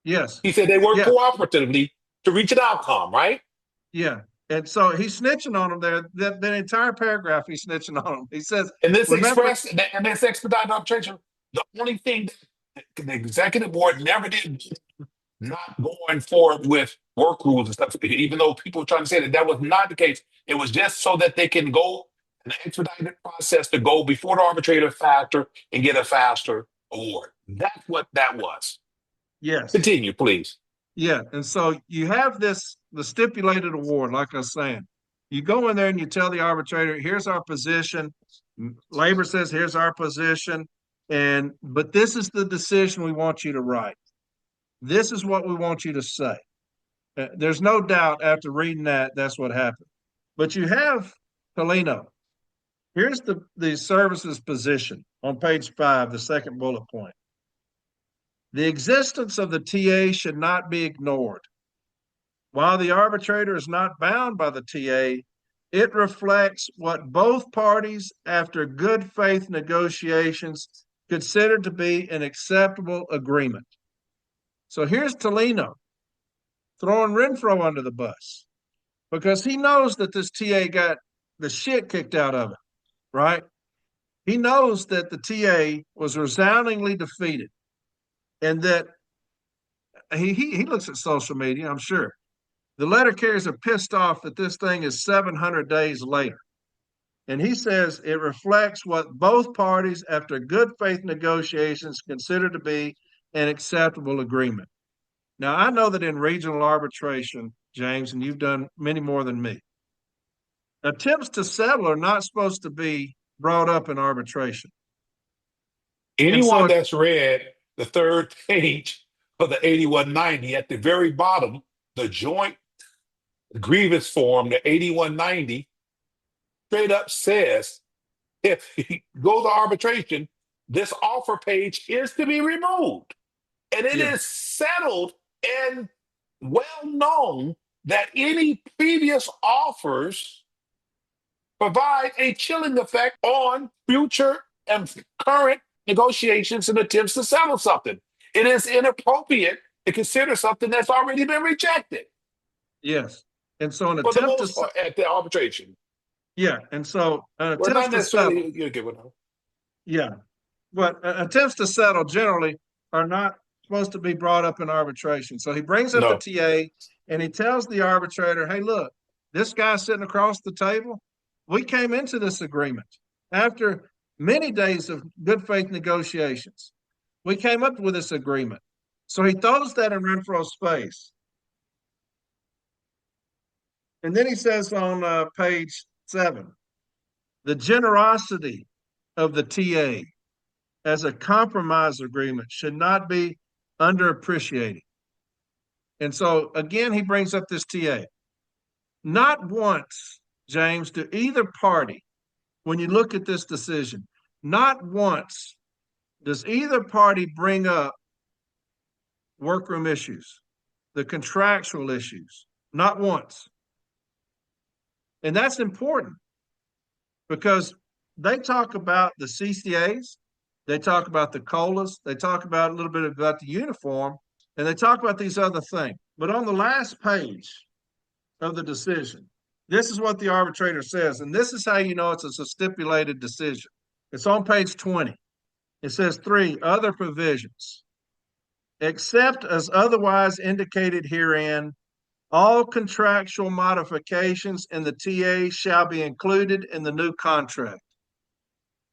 yes, He said they work yeah, cooperatively to reach an outcome, right? yeah. And so he's snitching on them there. That entire paragraph, he's snitching on them. He says, And this remember, express and this expedited arbitration, the only thing that the executive board never did, not going forward with work rules and stuff, even though people were trying to say that that was not the case. It was just so that they can go an expedited process to go before the arbitrator faster and get a faster award. That's what that was. yes, Continue, please. yeah. And so you have the stipulated award, like I was saying. You go in there and you tell the arbitrator, here's our position. Labor says, here's our position. But this is the decision we want you to write. This is what we want you to say. There's no doubt after reading that, that's what happened. But you have Polino. Here's the services position on page 5, the second bullet point. The existence of the TA should not be ignored. While the arbitrator is not bound by the TA, it reflects what both parties, after good faith negotiations, considered to be an acceptable agreement. So here's Tolino throwing Renfroe under the bus because he knows that this TA got the shit kicked out of it, right? He knows that the TA was resoundingly defeated and that he looks at social media, I'm sure. The letter carriers are pissed off that this thing is 700 days later. And he says it reflects what both parties, after good faith negotiations, consider to be an acceptable agreement. Now, I know that in regional arbitration, James, and you've done many more than me, attempts to settle are not supposed to be brought up in arbitration. And Anyone so, that's read the third page of the 8190 at the very bottom, the joint grievance form, the 8190, straight up says if he goes to arbitration, this offer page is to be removed. And it yeah, is settled and well known that any previous offers provide a chilling effect on future and current negotiations and attempts to settle something. It is inappropriate to consider something that's already been rejected yes. And so, an for the attempt to, most part at the arbitration. yeah. And so, an Well, attempts not to settle, necessarily you give it. yeah. But attempts to settle generally are not supposed to be brought up in arbitration. So, he brings up the No. TA and he tells the arbitrator, hey, look, this guy sitting across the table, we came into this agreement after many days of good faith negotiations. We came up with this agreement. So he throws that in Renfroe's face. And then he says on page 7, the generosity of the TA as a compromise agreement should not be underappreciated. And so again, he brings up this TA. Not once, James, to either party, when you look at this decision, not once does either party bring up workroom issues, the contractual issues, not once. And that's important because they talk about the CCAs, they talk about the colas, they talk about a little bit about the uniform, and they talk about these other things. But on the last page of the decision, this is what the arbitrator says, and this is how you know it's a stipulated decision. It's on page 20. It says three other provisions, except as otherwise indicated herein, all contractual modifications in the TA shall be included in the new contract.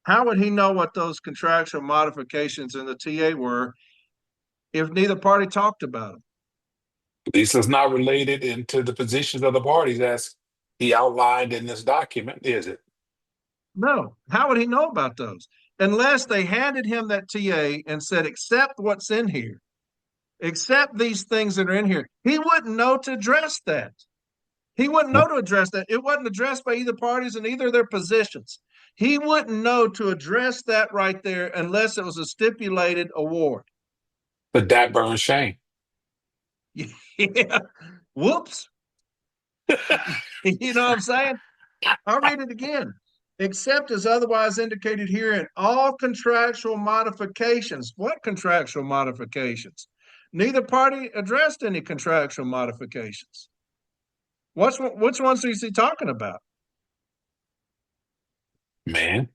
How would he know what those contractual modifications in the TA were if neither party talked about them? This is not related into the positions of the parties as he outlined in this document, is it? No. How would he know about those? Unless they handed him that TA and said, accept what's in here, accept these things that are in here. He wouldn't know to address that. He wouldn't know to address that. It wasn't addressed by either parties in either of their positions. He wouldn't know to address that right there unless it was a stipulated award. But that burns shame. Yeah. Whoops. You know what I'm saying? I'll read it again. Except as otherwise indicated herein, all contractual modifications. What contractual modifications? Neither party addressed any contractual modifications. Which ones is he talking about? Man,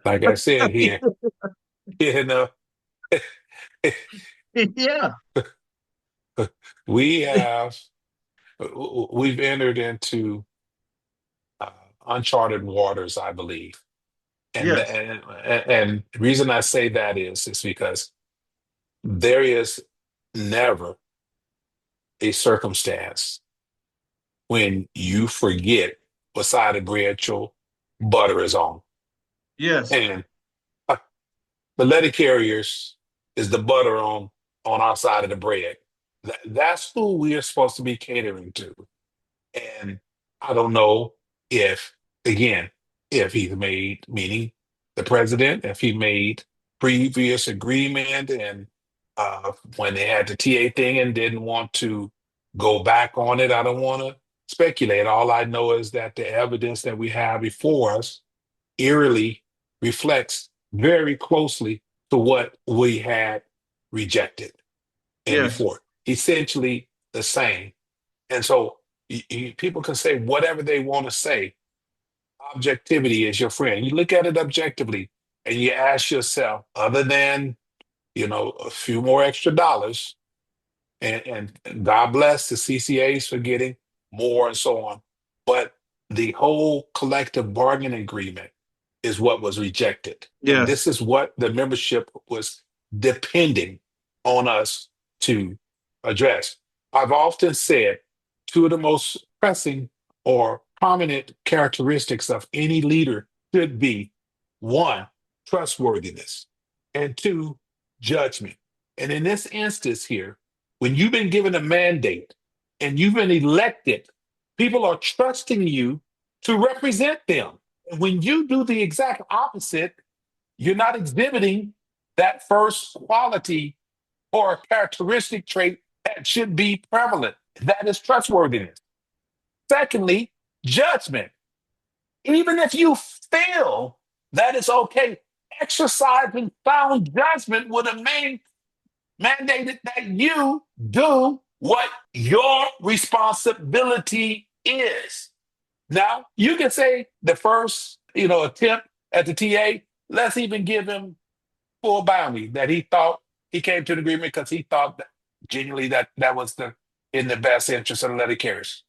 like I said here, you know, Yeah. we have we've entered into uh, uncharted waters, I believe. And, Yes. and and the reason I say that is because there is never a circumstance when you forget what side of bread your butter is on. Yes. And uh, the letter carriers is the butter on our side of the bread. That's who we are supposed to be catering to. And I don't know if, again, if he's made, meaning the president, if he made previous agreement and when they had the TA thing and didn't want to go back on it. I don't want to speculate. All I know is that the evidence that we have before us eerily reflects very closely to what we had rejected and Yes. before. Essentially the same. And so people can say whatever they want to say. Objectivity is your friend. You look at it objectively and you ask yourself, other than, a few more extra dollars, and God bless the CCAs for getting more and so on. But the whole collective bargaining agreement is what was rejected. And Yes. this is what the membership was depending on us to address. I've often said two of the most pressing or prominent characteristics of any leader should be one, trustworthiness, and two, judgment. And in this instance here, when you've been given a mandate and you've been elected, people are trusting you to represent them. And when you do the exact opposite, you're not exhibiting that first quality or characteristic trait that should be prevalent. That is trustworthiness. Secondly, judgment. Even if you feel that it's okay, exercising sound judgment would have mandated that you do what your responsibility is. Now, you can say the first, attempt at the TA, let's even give him full bounty that he thought he came to an agreement because he thought that genuinely that was in the best interest of the letter carriers.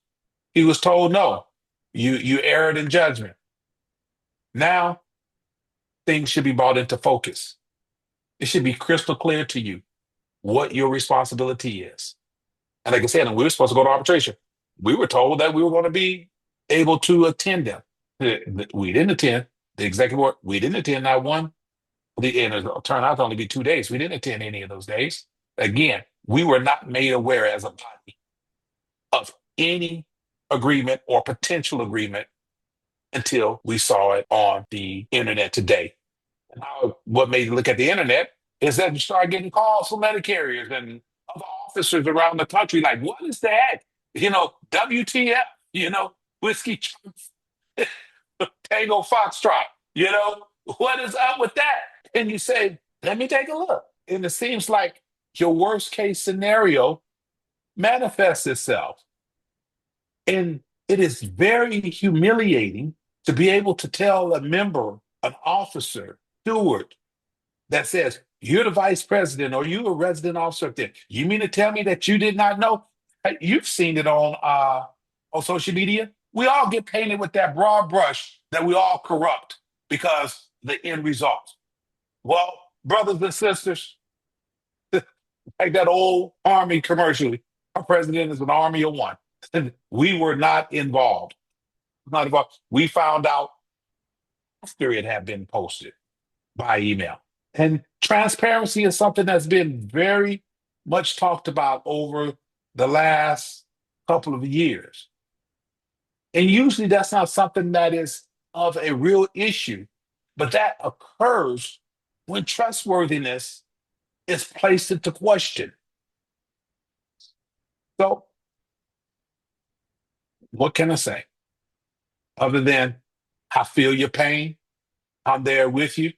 He was told no. You erred in judgment. Now things should be brought into focus. It should be crystal clear to you what your responsibility is. And like I said, and we were supposed to go to arbitration. We were told that we were going to be able to attend them. We didn't attend the executive board. We didn't attend not one. And it turned out to only be 2 days. We didn't attend any of those days. Again, we were not made aware as a body of any agreement or potential agreement until we saw it on the internet today. And what made you look at the internet is that you start getting calls from letter carriers and other officers around the country like, what is that? WTF, whiskey Tango Foxtrot. You know, what is up with that? And you say, let me take a look. And it seems like your worst case scenario manifests itself. And it is very humiliating to be able to tell a member, an officer, steward that says, you're the vice president or you a resident officer there. You mean to tell me that you did not know? You've seen it on social media. We all get painted with that broad brush that we all corrupt because the end result. Well, brothers and sisters, like that old army commercial, our president is an army of one. And we were not involved. Not involved. We found out after it had been posted by email. And transparency is something that's been very much talked about over the last couple of years. And usually that's not something that is of a real issue, but that occurs when trustworthiness is placed into question. So, what can I say other than I feel your pain? I'm there with you,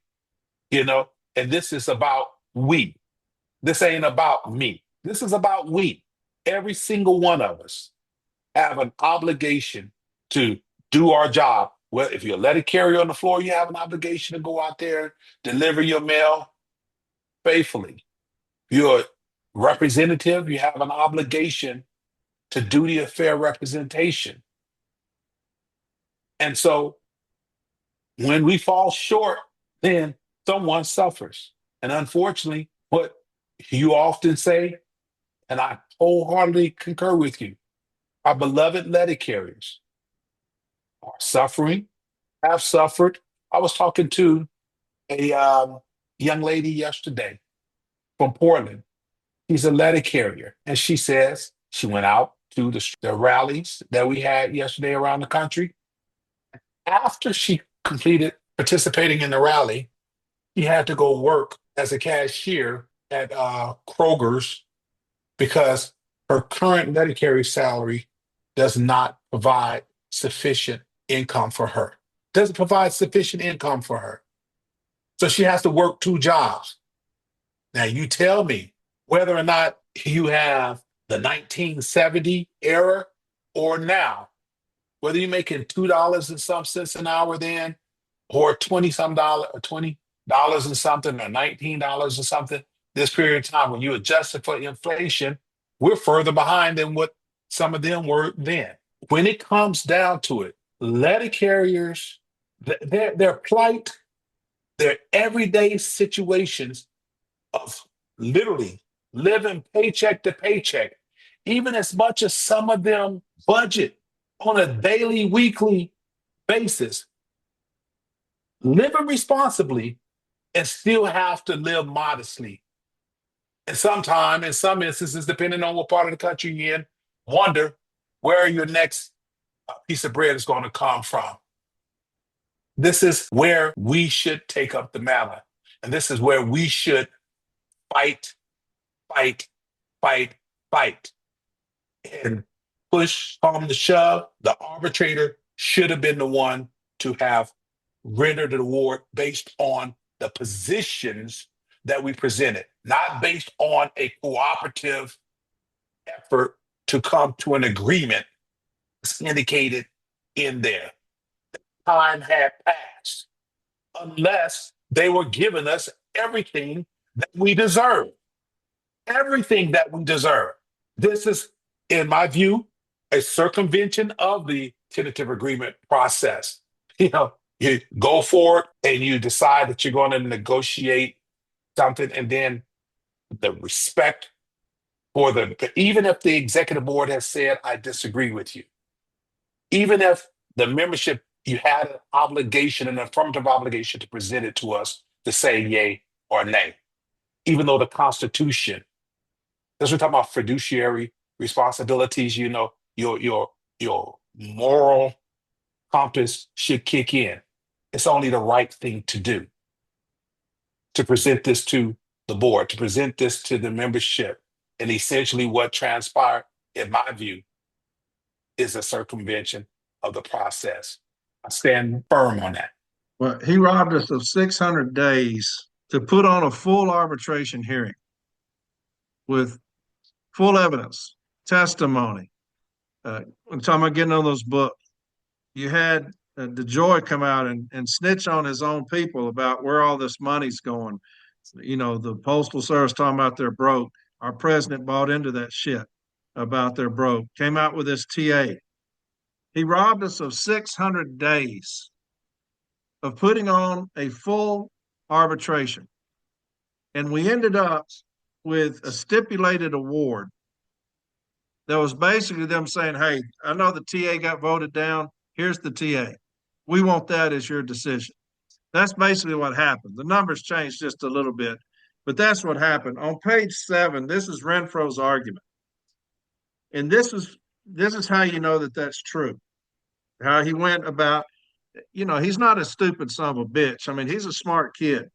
you know, and this is about we. This ain't about me. This is about we. Every single one of us have an obligation to do our job. Well, if you're a letter carrier on the floor, you have an obligation to go out there, deliver your mail faithfully. You're a representative, you have an obligation to duty of fair representation. And so when we fall short, then someone suffers. And unfortunately, what you often say, and I wholeheartedly concur with you, our beloved letter carriers are suffering, have suffered. I was talking to a young lady yesterday from Portland. She's a letter carrier. And she says she went out to the rallies that we had yesterday around the country. After she completed participating in the rally, she had to go work as a cashier at Kroger's because her current letter carrier salary does not provide sufficient income for her. Doesn't provide sufficient income for her. So she has to work two jobs. Now, you tell me whether or not you have the 1970 era or now, whether you're making $2 and some cents an hour then, or 20 some dollar, or $20 and something, or $19 or something, this period of time, when you adjust it for inflation, we're further behind than what some of them were then. When it comes down to it, letter carriers, their plight, their everyday situations of literally living paycheck to paycheck, even as much as some of them budget on a daily, weekly basis, living responsibly and still have to live modestly. And sometimes, in some instances, depending on what part of the country you're in, wonder where your next piece of bread is going to come from. This is where we should take up the matter. And this is where we should fight, fight, fight, fight. And push, come to shove, the arbitrator should have been the one to have rendered an award based on the positions that we presented, not based on a cooperative effort to come to an agreement as indicated in there. Time had passed unless they were giving us everything that we deserve. Everything that we deserve. This is, in my view, a circumvention of the tentative agreement process. You know, you go for it and you decide that you're going to negotiate something, and then the respect for even if the executive board has said, I disagree with you, even if the membership, you had an obligation, an affirmative obligation to present it to us to say yay or nay, even though the Constitution, as we're talking about fiduciary responsibilities, you know, your moral compass should kick in. It's only the right thing to do to present this to the board, to present this to the membership. And essentially what transpired, in my view, is a circumvention of the process. I stand firm on that. Well, he robbed us of 600 days to put on a full arbitration hearing with full evidence, testimony. I'm talking about getting on those books. You had DeJoy come out and snitch on his own people about where all this money's going. You know, the Postal Service talking about they're broke. Our president bought into that shit about they're broke. Came out with this TA. He robbed us of 600 days of putting on a full arbitration. And we ended up with a stipulated award that was basically them saying, hey, I know the TA got voted down. Here's the TA. We want that as your decision. That's basically what happened. The numbers changed just a little bit, but that's what happened. On page 7, this is Renfroe's argument. And this is how you know that that's true. How he went about, he's not a stupid son of a bitch. I mean, he's a smart kid.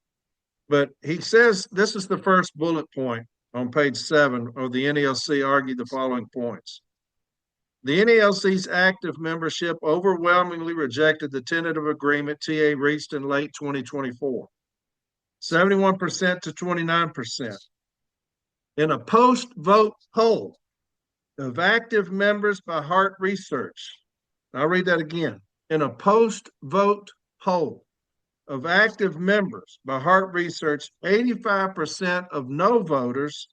But he says this is the first bullet point on page 7 of the NELC argued the following points. The NELC's active membership overwhelmingly rejected the tentative agreement TA reached in late 2024, 71% to 29%. In a post-vote poll of active members by Hart Research, I'll read that again. In a post-vote poll of active members by Hart Research, 85% of no voters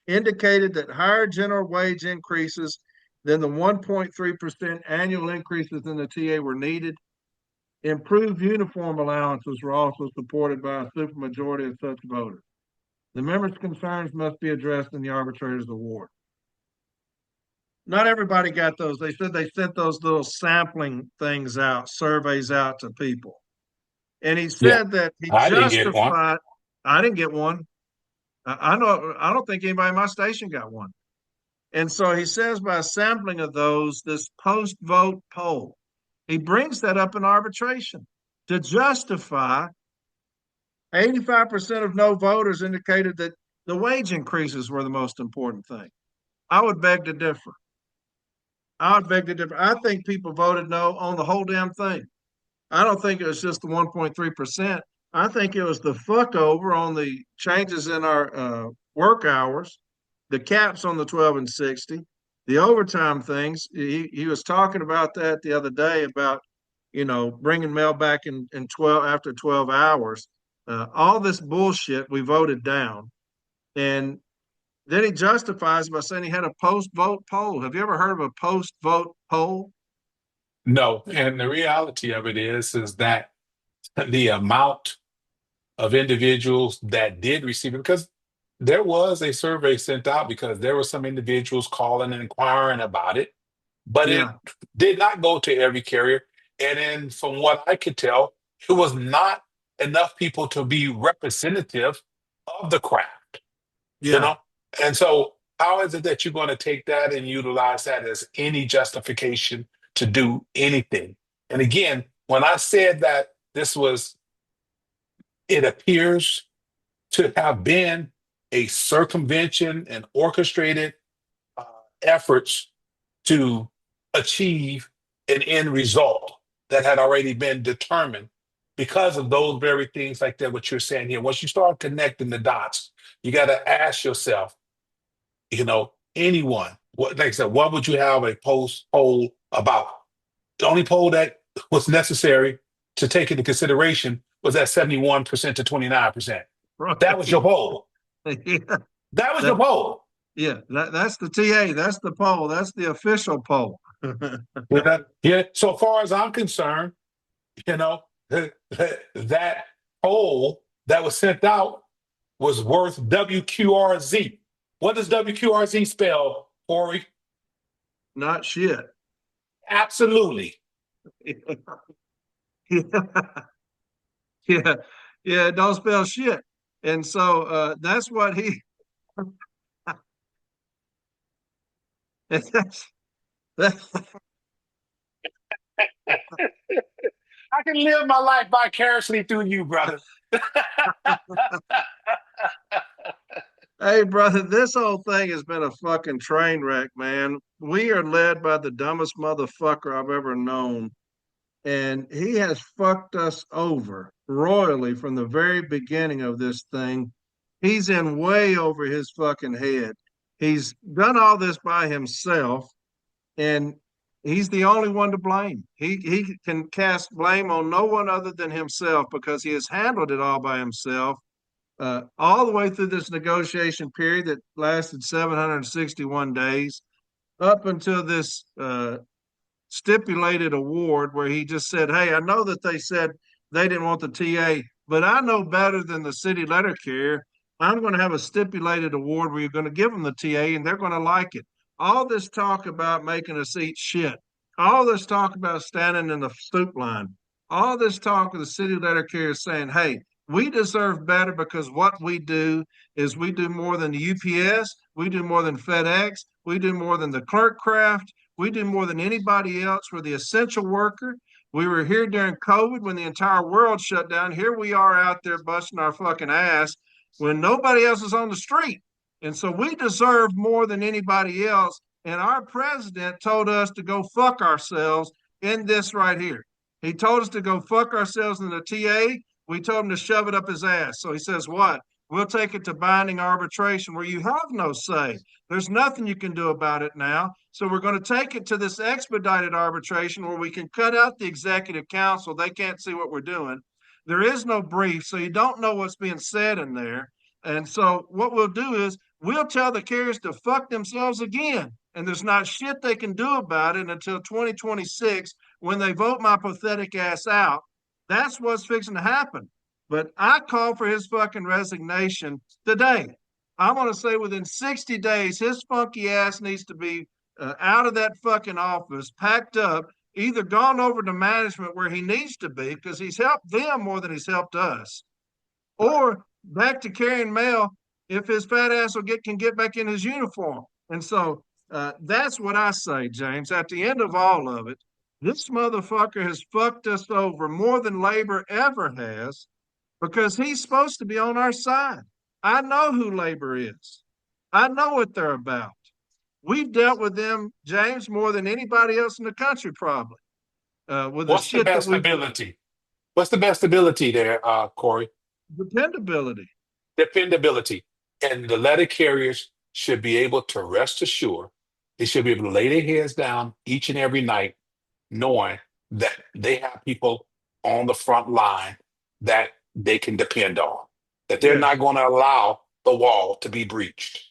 indicated that higher general wage increases than the 1.3% annual increases in the TA were needed. Improved uniform allowances were also supported by a supermajority of such voters. The members' concerns must be addressed in the arbitrator's award. Not everybody got those. They said they sent those little sampling things out, surveys out to people. And he Yeah, said that he I didn't get one. justified. I didn't get one. I know. I don't think anybody in my station got one. And so he says by sampling of those, this post-vote poll, he brings that up in arbitration to justify 85% of no voters indicated that the wage increases were the most important thing. I would beg to differ. I think people voted no on the whole damn thing. I don't think it was just the 1.3%. I think it was the fuck over on the changes in our work hours, the caps on the 12 and 60, the overtime things. He was talking about that the other day about, bringing mail back in 12 after 12 hours. All this bullshit we voted down. And then he justifies by saying he had a post-vote poll. Have you ever heard of a post-vote poll? No, and the reality of it is that the amount of individuals that did receive it, because there was a survey sent out because there were some individuals calling and inquiring about it, but it Yeah, did not go to every carrier. And then from what I could tell, it was not enough people to be representative of the craft, you yeah. know? And so how is it that you're going to take that and utilize that as any justification to do anything? And again, when I said that this was, it appears to have been a circumvention and orchestrated uh, efforts to achieve an end result that had already been determined because of those very things like that, what you're saying here. Once you start connecting the dots, you got to ask yourself, anyone, what, like I said, what would you have a post poll about? The only poll that was necessary to take into consideration was that 71% to 29%. That was Right. your poll. Yeah, That was your that, poll. that's the TA. That's the poll. That's the official poll. Yeah. So far as I'm concerned, you know, that poll that was sent out was worth WQRZ. What does WQRZ spell, Corey? Not shit. Absolutely. Yeah, yeah, yeah. Don't spell shit. And so that's what he. That's, that, I can live my life vicariously through you, brother. hey, brother, this whole thing has been a fucking train wreck, man. We are led by the dumbest motherfucker I've ever known. And he has fucked us over royally from the very beginning of this thing. He's in way over his fucking head. He's done all this by himself, and he's the only one to blame. He can cast blame on no one other than himself because he has handled it all by himself, all the way through this negotiation period that lasted 761 days, up until this stipulated award where he just said, "Hey, I know that they said they didn't want the TA, but I know better than the city letter carrier. I'm going to have a stipulated award where you're going to give them the TA and they're going to like it." All this talk about making us eat shit, all this talk about standing in the soup line, all this talk of the city letter carrier saying, "Hey, we deserve better because what we do is we do more than the UPS, we do more than FedEx, we do more than the clerk craft, we do more than anybody else. We're the essential worker. We were here during COVID when the entire world shut down. Here we are out there busting our fucking ass when nobody else is on the street. And so we deserve more than anybody else. And our president told us to go fuck ourselves in this right here. He told us to go fuck ourselves in the TA. We told him to shove it up his ass. So he says, what? We'll take it to binding arbitration where you have no say. There's nothing you can do about it now. So we're going to take it to this expedited arbitration where we can cut out the executive council. They can't see what we're doing. There is no brief, so you don't know what's being said in there. And so what we'll do is we'll tell the carriers to fuck themselves again. And there's not shit they can do about it until 2026 when they vote my pathetic ass out. That's what's fixing to happen. But I call for his fucking resignation today. I'm going to say within 60 days, his funky ass needs to be out of that fucking office, packed up, either gone over to management where he needs to be because he's helped them more than he's helped us, or back to carrying mail if his fat ass can get back in his uniform. And so that's what I say, James. At the end of all of it, this motherfucker has fucked us over more than labor ever has because he's supposed to be on our side. I know who labor is. I know what they're about. We've dealt with them, James, more than anybody else in the country, probably, with the What's the shit that best we've ability? What's the best ability there, Corey? dependability. Dependability. And the letter carriers should be able to rest assured, they should be able to lay their heads down each and every night, knowing that they have people on the front line that they can depend on, that they're Yes. not going to allow the wall to be breached.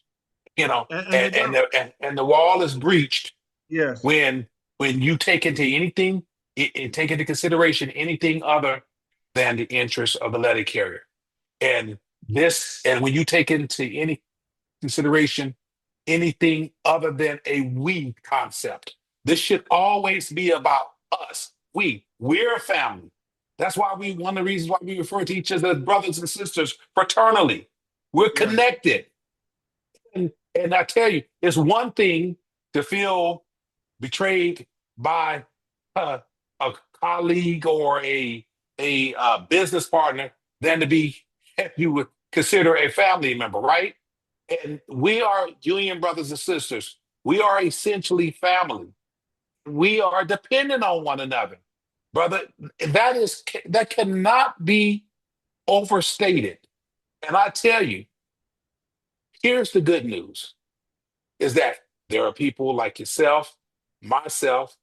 You know, And they don't. and the wall is breached Yes. when you take into anything, take into consideration anything other than the interests of the letter carrier. And and when you take into any consideration anything other than a we concept, this should always be about us. We're a family. That's why one of the reasons why we refer to each other as brothers and sisters fraternally. We're Yeah. connected. And I tell you, it's one thing to feel betrayed by a colleague or a business partner than to be you would consider a family member, right? And we are union brothers and sisters. We are essentially family. We are dependent on one another, brother. That cannot be overstated. And I tell you, here's the good news: is that there are people like yourself, myself,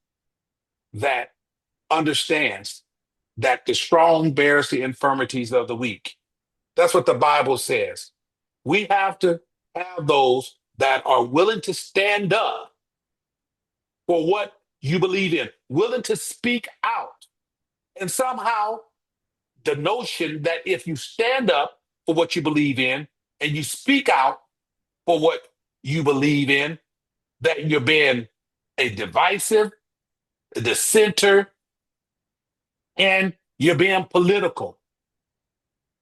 that understands that the strong bears the infirmities of the weak. That's what the Bible says. We have to have those that are willing to stand up for what you believe in, willing to speak out. And somehow, the notion that if you stand up for what you believe in and you speak out for what you believe in, that you're being a divisive, a dissenter, and you're being political.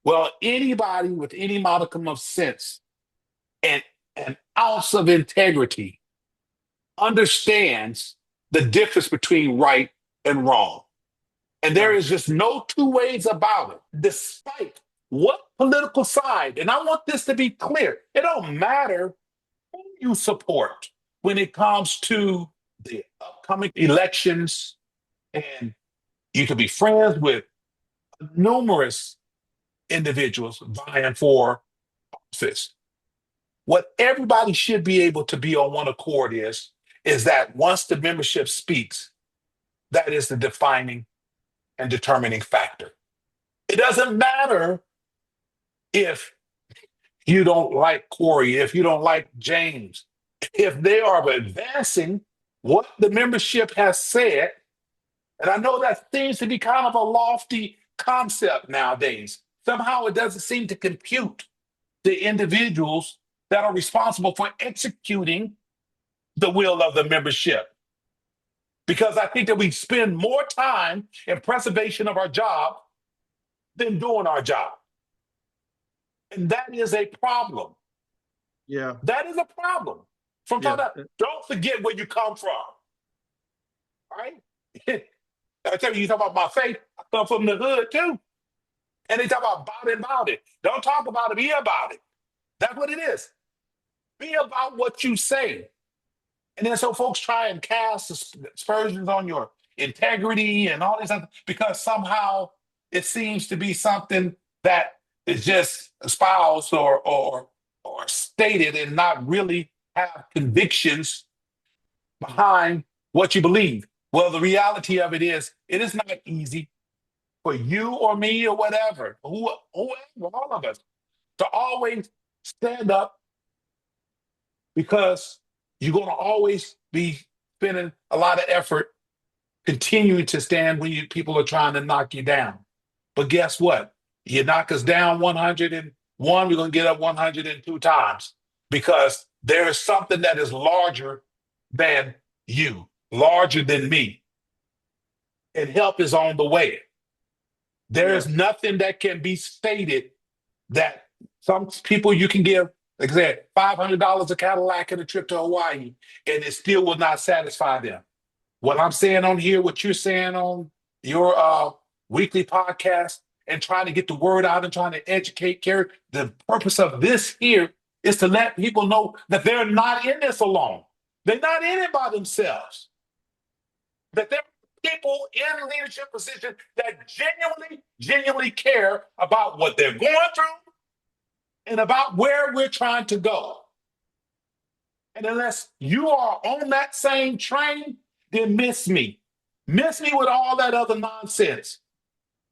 Well, anybody with any modicum of sense and an ounce of integrity understands the difference between right and wrong. And there Right. is just no two ways about it, despite what political side. And I want this to be clear. It don't matter who you support when it comes to the upcoming elections and You could be friends with numerous individuals vying for office. What everybody should be able to be on one accord is that once the membership speaks, that is the defining and determining factor. It doesn't matter if you don't like Corey, if you don't like James, if they are advancing what the membership has said. And I know that seems to be kind of a lofty concept nowadays. Somehow it doesn't seem to compute the individuals that are responsible for executing the will of the membership. Because I think that we spend more time in preservation of our job than doing our job. And that is a problem. Yeah. That is a problem. From Yeah. time to time, don't forget where you come from. All right? I tell you, you talk about my faith, I come from the hood too. And they talk about it. Don't talk about it, be about it. That's what it is. Be about what you say. And then so folks try and cast aspersions on your integrity and all this other, because somehow it seems to be something that is just espoused or stated and not really have convictions behind what you believe. Well, the reality of it is not easy for you or me or whatever, whoever, all of us, to always stand up, because you're going to always be spending a lot of effort continuing to stand when people are trying to knock you down. But guess what? You knock us down 101, we're going to get up 102 times, because there is something that is larger than you, larger than me. And help is on the way. There is nothing that can be stated that some people you can give, like I said, $500 a Cadillac and a trip to Hawaii, and it still will not satisfy them. What I'm saying on here, what you're saying on your weekly podcast, and trying to get the word out and trying to educate, Gary, the purpose of this here is to let people know that they're not in this alone. They're not in it by themselves. That there are people in leadership positions that genuinely care about what they're going through and about where we're trying to go. And unless you are on that same train, then miss me. Miss me with all that other nonsense.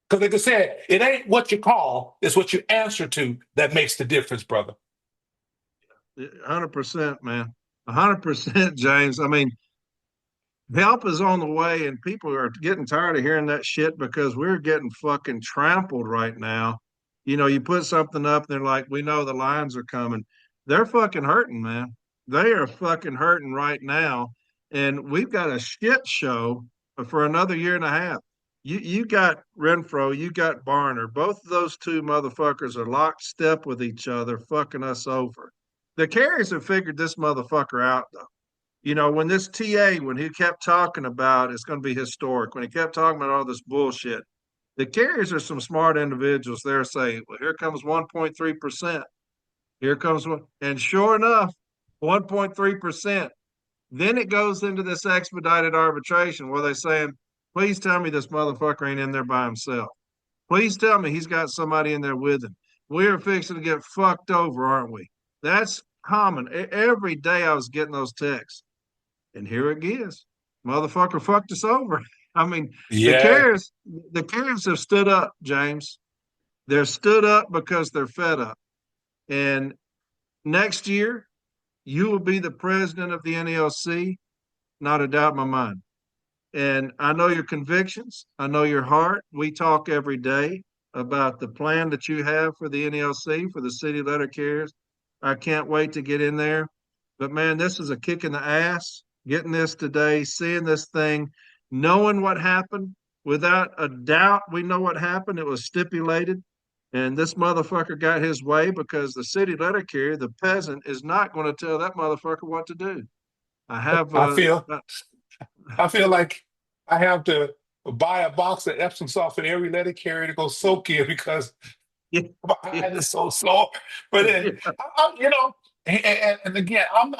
Because like I said, it ain't what you call, it's what you answer to that makes the difference, brother. 100%, man. 100%, James. I mean, help is on the way, and people are getting tired of hearing that shit because we're getting fucking trampled right now. You know, you put something up, and they're like, we know the lions are coming. They're fucking hurting, man. They are fucking hurting right now. And we've got a shit show for another year and a half. You got Renfroe, you got Barner. Both of those two motherfuckers are locked step with each other, fucking us over. The carriers have figured this motherfucker out, though. You know, when this TA, when he kept talking about it's going to be historic, when he kept talking about all this bullshit, the carriers are some smart individuals. They're saying, well, here comes 1.3%. Here comes one. And sure enough, 1.3%. Then it goes into this expedited arbitration where they're saying, please tell me this motherfucker ain't in there by himself. Please tell me he's got somebody in there with him. We are fixing to get fucked over, aren't we? That's common. Every day I was getting those texts. And here it is. Motherfucker fucked us over. I mean, the Yeah. Carriers, the Carriers have stood up, James. They're stood up because they're fed up. And next year, you will be the president of the NELC, not a doubt in my mind. And I know your convictions. I know your heart. We talk every day about the plan that you have for the NELC, for the city letter carriers. I can't wait to get in there. But man, this is a kick in the ass. Getting this today, seeing this thing, knowing what happened. Without a doubt, we know what happened. It was stipulated. And this motherfucker got his way because the city letter carrier, the peasant, is not going to tell that motherfucker what to do. I have I feel I feel like I have to buy a box of Epsom salt for every letter carrier to go soak in, because yeah, my yeah, eyes are so sore. But then, yeah. you know, and again, I'm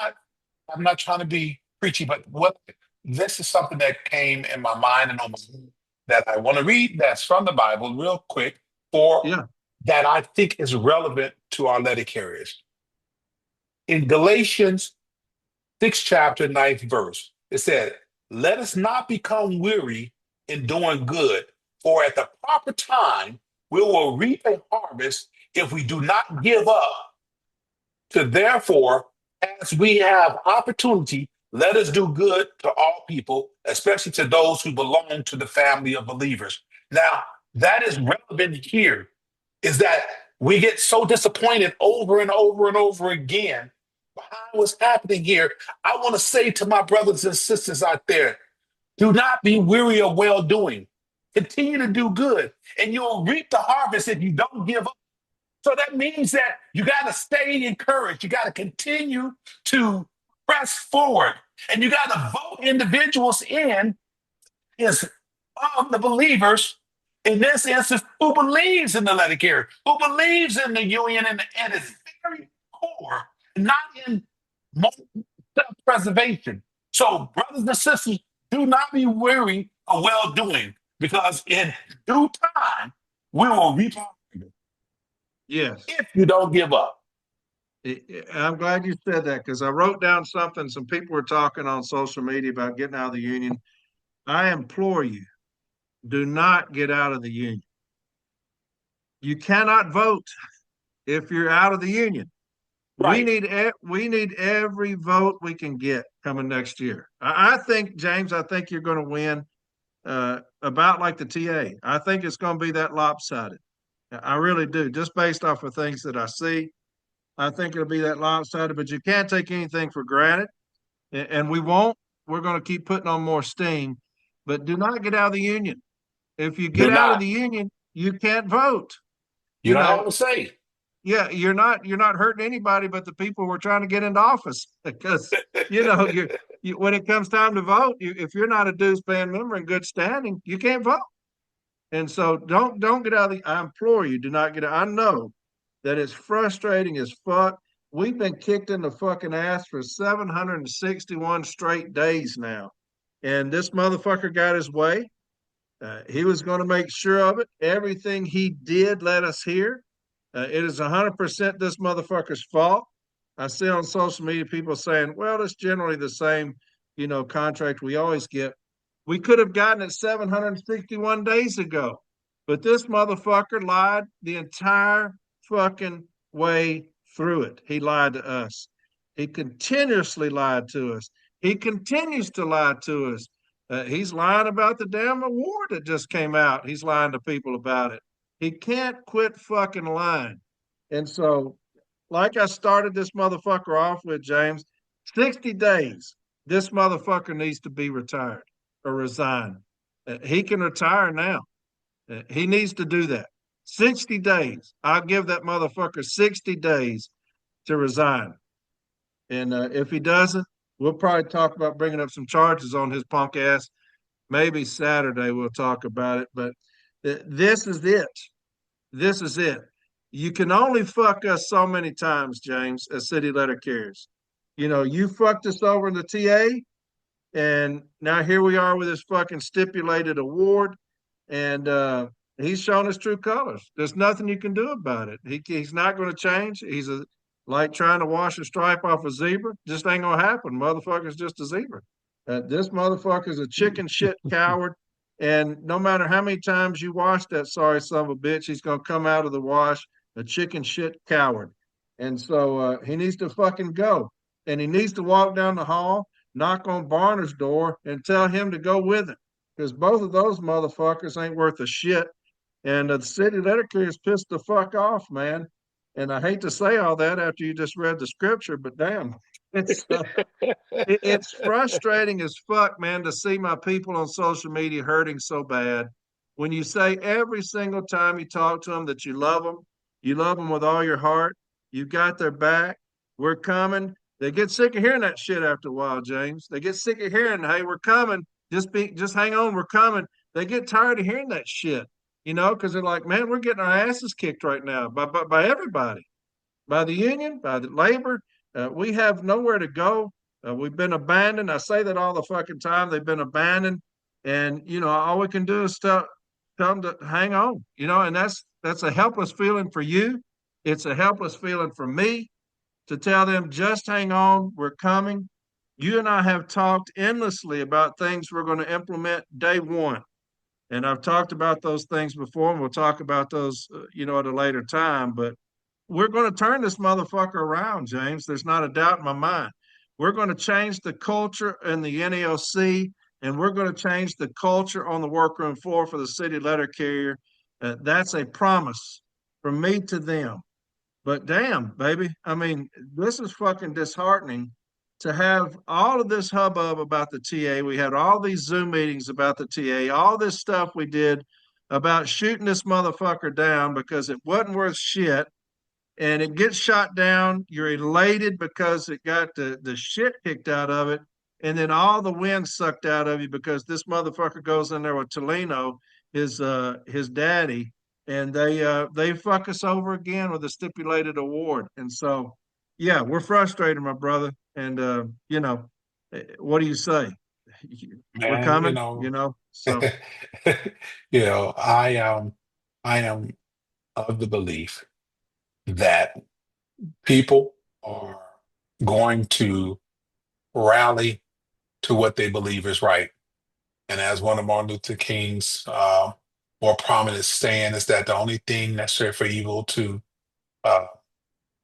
not trying to be preachy, but what this is something that came in my mind and on my head. that I want to read that's from the Bible real quick for Yeah. that I think is relevant to our letter carriers. In Galatians 6th chapter, 9th verse, it said, let us not become weary in doing good, for at the proper time we will reap a harvest if we do not give up. To therefore, as we have opportunity, let us do good to all people, especially to those who belong to the family of believers. Now, that is relevant here, is that we get so disappointed over and over and over again behind what's happening here. I want to say to my brothers and sisters out there, do not be weary of well doing. Continue to do good, and you'll reap the harvest if you don't give up. So that means that you got to stay encouraged. You got to continue to press forward, and you got to vote individuals in is of the believers in this instance who believes in the letter carry, who believes in the union and its very core, not in self-preservation. So, brothers and sisters, do not be weary of well doing, because in due time we will reap our harvest Yes. if you don't give up. I'm glad you said that because I wrote down something. Some people were talking on social media about getting out of the union. I implore you, do not get out of the union. You cannot vote if you're out of the union. We Right. need we need every vote we can get coming next year. I think, James, I think you're going to win about like the TA. I think it's going to be that lopsided. I really do, just based off of things that I see. I think it'll be that lopsided, but you can't take anything for granted, and we won't. We're going to keep putting on more steam, but do not get out of the union. If you Do get out of not. the union, you can't vote. You You don't have know, a say. yeah, you're not hurting anybody but the people we're trying to get into office because when it comes time to vote, if you're not a dues paying member in good standing, you can't vote. And so don't get out of the. I implore you, do not get out. I know that it's frustrating as fuck. We've been kicked in the fucking ass for 761 straight days now, and this motherfucker got his way. He was going to make sure of it. Everything he did let us hear. It is 100% this motherfucker's fault. I see on social media people saying, well, it's generally the same, contract we always get. We could have gotten it 761 days ago, but this motherfucker lied the entire fucking way through it. He lied to us. He continuously lied to us. He continues to lie to us. He's lying about the damn award that just came out. He's lying to people about it. He can't quit fucking lying. And so, like I started this motherfucker off with, James, 60 days, this motherfucker needs to be retired or resign. He can retire now. He needs to do that. 60 days. I'll give that motherfucker 60 days to resign. And if he doesn't, we'll probably talk about bringing up some charges on his punk ass. Maybe Saturday we'll talk about it. But this is it. This is it. You can only fuck us so many times, James, as city letter carriers. You fucked us over in the TA, and now here we are with this fucking stipulated award, and he's shown his true colors. There's nothing you can do about it. He's not going to change. He's like trying to wash a stripe off a zebra. Just ain't gonna happen. Motherfucker's just a zebra. This motherfucker's a chicken shit coward. And no matter how many times you wash that sorry son of a bitch, he's gonna come out of the wash a chicken shit coward. And so he needs to fucking go. And he needs to walk down the hall, knock on Barner's door, and tell him to go with him. Because both of those motherfuckers ain't worth a shit. And the city letter carriers pissed the fuck off, man. And I hate to say all that after you just read the scripture, but damn, it's it's frustrating as fuck, man, to see my people on social media hurting so bad. When you say every single time you talk to them that you love them with all your heart, you got their back, we're coming. They get sick of hearing that shit after a while, James. They get sick of hearing, hey, we're coming. Just hang on, we're coming. They get tired of hearing that shit, because they're like, man, we're getting our asses kicked right now by everybody, by the union, by the labor. We have nowhere to go. We've been abandoned. I say that all the fucking time. They've been abandoned. And all we can do is tell them to hang on. And that's a helpless feeling for you. It's a helpless feeling for me to tell them just hang on, we're coming. You and I have talked endlessly about things we're going to implement day one. And I've talked about those things before, and we'll talk about those, at a later time. But we're going to turn this motherfucker around, James. There's not a doubt in my mind. We're going to change the culture in the NEOC, and we're going to change the culture on the workroom floor for the city letter carrier. That's a promise from me to them. But damn, baby, I mean, this is fucking disheartening to have all of this hubbub about the TA. We had all these Zoom meetings about the TA, all this stuff we did about shooting this motherfucker down because it wasn't worth shit, and it gets shot down. You're elated because it got the shit kicked out of it, and then all the wind sucked out of you because this motherfucker goes in there with Tolino, his daddy, and they fuck us over again with a stipulated award. And so, yeah, we're frustrated, my brother. And what do you say? We're Man, coming, So I am of the belief that people are going to rally to what they believe is right. And as one of Martin Luther King's more prominent saying is that the only thing necessary for evil to uh,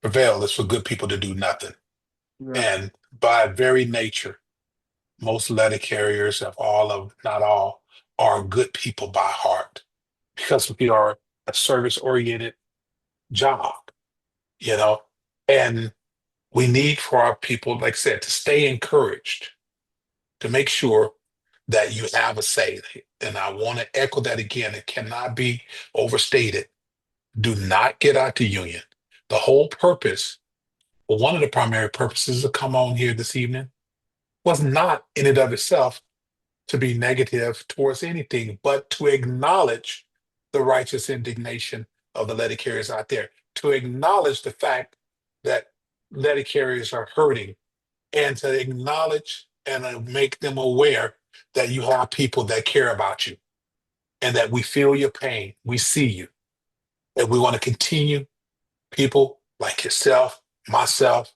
prevail is for good people to do nothing. yeah, And by very nature, most letter carriers of all of, not all, are good people by heart because we are a service-oriented job, you know, and we need for our people, like I said, to stay encouraged, to make sure that you have a say. And I want to echo that again. It cannot be overstated. Do not get out the union. The whole purpose, well, one of the primary purposes to come on here this evening was not in and of itself to be negative towards anything, but to acknowledge the righteous indignation of the letter carriers out there, to acknowledge the fact that letter carriers are hurting, and to acknowledge and make them aware that you have people that care about you and that we feel your pain. We see you. And we want to continue people like yourself, myself,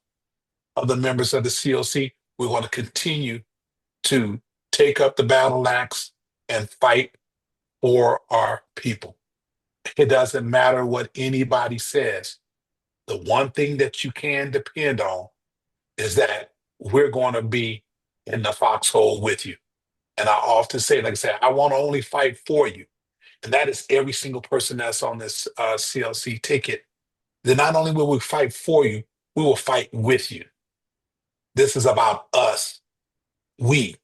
other members of the COC. We want to continue to take up the battle axe and fight for our people. It doesn't matter what anybody says. The one thing that you can depend on is that we're going to be in the foxhole with you. And I often say, like I said, I want to only fight for you. And that is every single person that's on this CLC ticket. Then not only will we fight for you, we will fight with you. This is about us. We,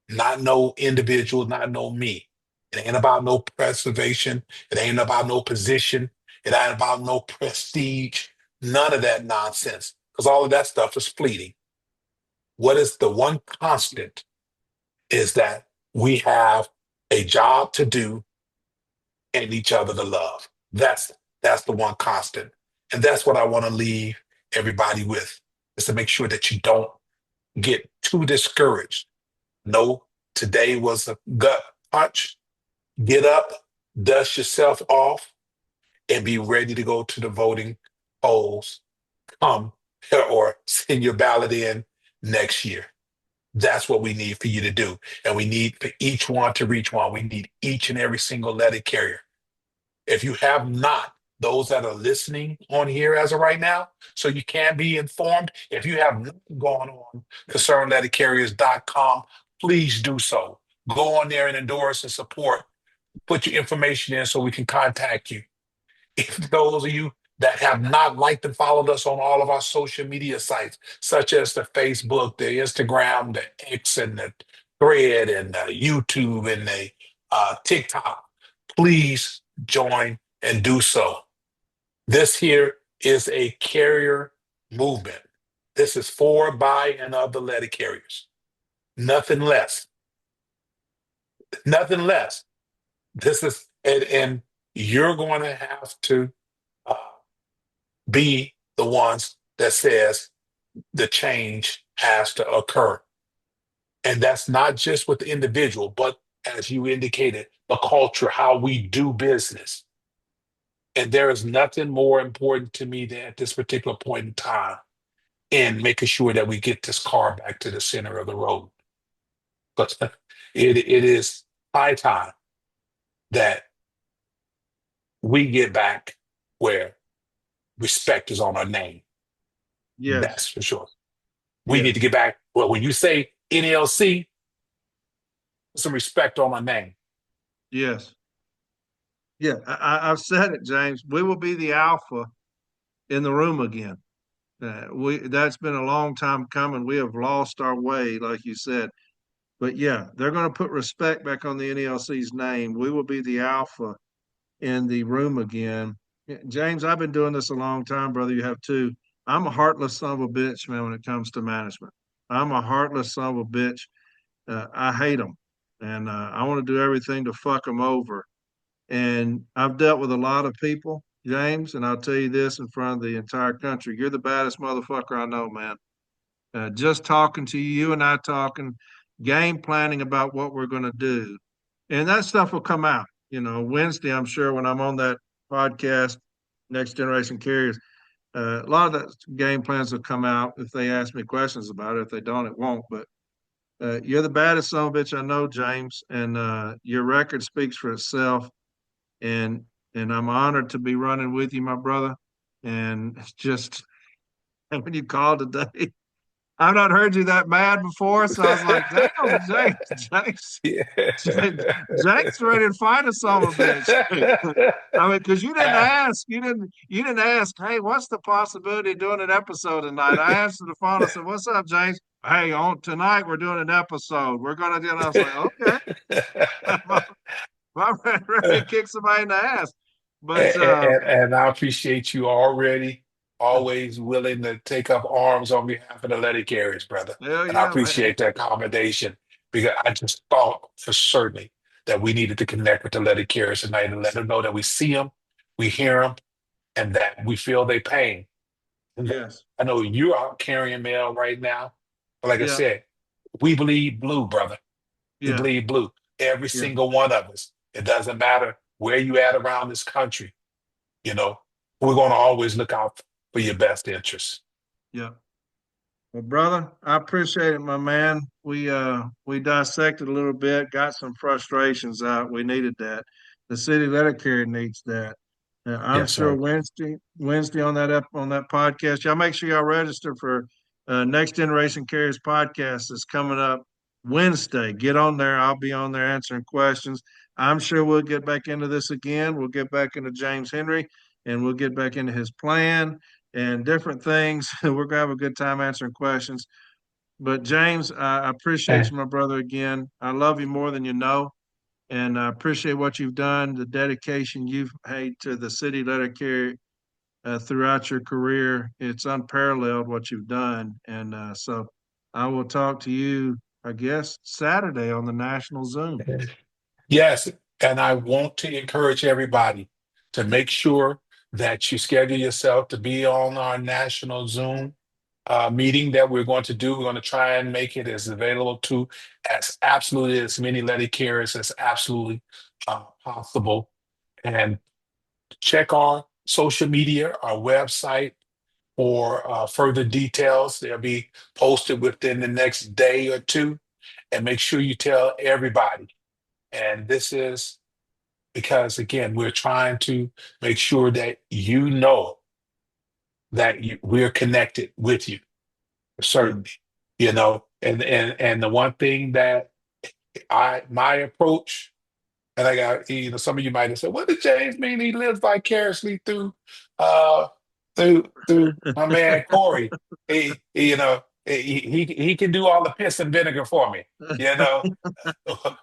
not no individual, not no me. It ain't about no preservation. It ain't about no position. It ain't about no prestige. None of that nonsense. Because all of that stuff is fleeting. What is the one constant is that we have a job to do and each other to love. That's the one constant. And that's what I want to leave everybody with, is to make sure that you don't get too discouraged. No, today was a gut punch. Get up, dust yourself off, and be ready to go to the voting polls. Come or send your ballot in next year. That's what we need for you to do. And we need for each one to reach one. We need each and every single letter carrier. If you have not, those that are listening on here as of right now, so you can be informed, if you have not gone on concernleddercarriers.com, please do so. Go on there and endorse and support. Put your information in so we can contact you. If those of you that have not liked and followed us on all of our social media sites, such as the Facebook, the Instagram, the X, and the Thread, and the YouTube, and the TikTok, please join and do so. This here is a carrier movement. This is for, by, and of the letter carriers. Nothing less. Nothing less. This is, and you're going to have to uh, be the ones that says the change has to occur. And that's not just with the individual, but as you indicated, the culture, how we do business. And there is nothing more important to me than at this particular point in time in making sure that we get this car back to the center of the road. But it is high time that we get back where respect is on our name. Yes. That's for sure. We need to Yes. get back. Well, when you say NLC, some respect on my name. Yes. Yeah. I've said it, James. We will be the alpha in the room again. We That's been a long time coming. We have lost our way, like you said. But yeah, they're going to put respect back on the NLC's name. We will be the alpha in the room again. Yeah, James, I've been doing this a long time, brother. You have too. I'm a heartless son of a bitch, man, when it comes to management. I'm a heartless son of a bitch. I hate them, and I want to do everything to fuck them over. And I've dealt with a lot of people, James, and I'll tell you this in front of the entire country. You're the baddest motherfucker I know, man. Just talking to you, you and I talking, game planning about what we're going to do. And that stuff will come out. Wednesday, I'm sure, when I'm on that podcast, Next Generation Carriers, a lot of that game plans will come out if they ask me questions about it. If they don't, it won't. But you're the baddest son of a bitch I know, James, and your record speaks for itself. And I'm honored to be running with you, my brother. And it's just when you called today, I've not heard you that mad before, so I was like, "Damn, Yeah. Jake's ready to fight a son of a bitch." I mean, because you didn't ask. Hey, what's the possibility of doing an episode tonight? I answered the phone. I said, "What's up, James? Hey, on tonight we're doing an episode. We're gonna do." And I was like, "Okay, I'm ready to kick somebody in the ass." But And I appreciate you already, always willing to take up arms on behalf of the letter carriers, brother. hell And I yeah, man. appreciate that accommodation because I just thought for certain that we needed to connect with the letter carriers tonight and let them know that we see them, we hear them, and that we feel their pain. And Yes, I know you're out carrying mail right now. But like I yeah, said, we bleed blue, brother. We yeah, bleed blue. Every yeah, single one of us. It doesn't matter where you at around this country. You know, we're going to always look out for your best interests. yeah. Well, brother, I appreciate it, my man. We dissected a little bit, got some frustrations out. We needed that. The city letter carrier needs that. I'm Yes, sure sir. Wednesday on that podcast. Y'all make sure y'all register for Next Generation Carriers podcast that's coming up Wednesday. Get on there. I'll be on there answering questions. I'm sure we'll get back into this again. We'll get back into James Henry and we'll get back into his plan and different things. We're gonna have a good time answering questions. But James, I appreciate Eh, you, my brother, again. I love you more than you know, and I appreciate what you've done, the dedication you've paid to the city letter carrier throughout your career. It's unparalleled what you've done, and so I will talk to you, I guess, Saturday on the national Zoom. Yes, and I want to encourage everybody to make sure that you schedule yourself to be on our national Zoom meeting that we're going to do. We're going to try and make it as available to as absolutely as many letter carriers as absolutely possible. And check our social media, our website for further details. They'll be posted within the next day or two. And make sure you tell everybody. And this is because, again, we're trying to make sure that you know that we're connected with you, Yeah, certainly. And the one thing that my approach, and I got, some of you might have said, what did James mean? He lives vicariously uh, through my man Corey. He can do all the piss and vinegar for me. You know,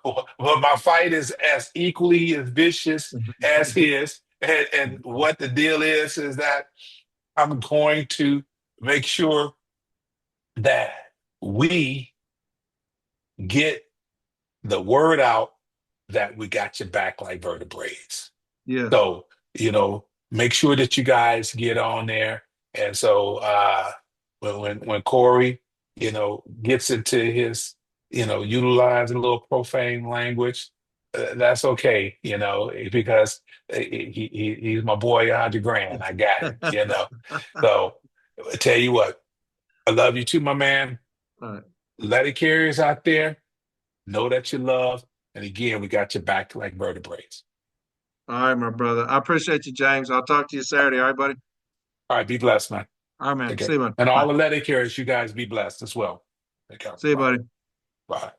well, my fight is as equally as vicious as his. And what the deal is that I'm going to make sure that we get the word out that we got your back like vertebrates. yes, So, make sure that you guys get on there. And so when Corey, gets into his utilizing a little profane language, that's okay, because he's my boy, 100 grand. I got it. So I tell you what, I love you too, my man. All right. Letter carriers out there, know that you love. And again, we got your back like vertebrae. All right, my brother. I appreciate you, James. I'll talk to you Saturday. All right, buddy. All right, be blessed, man. All right, man. Take See care. you, man. And Bye. all the letter carriers, you guys be blessed as well. Take care. See you, Bye. buddy. Bye.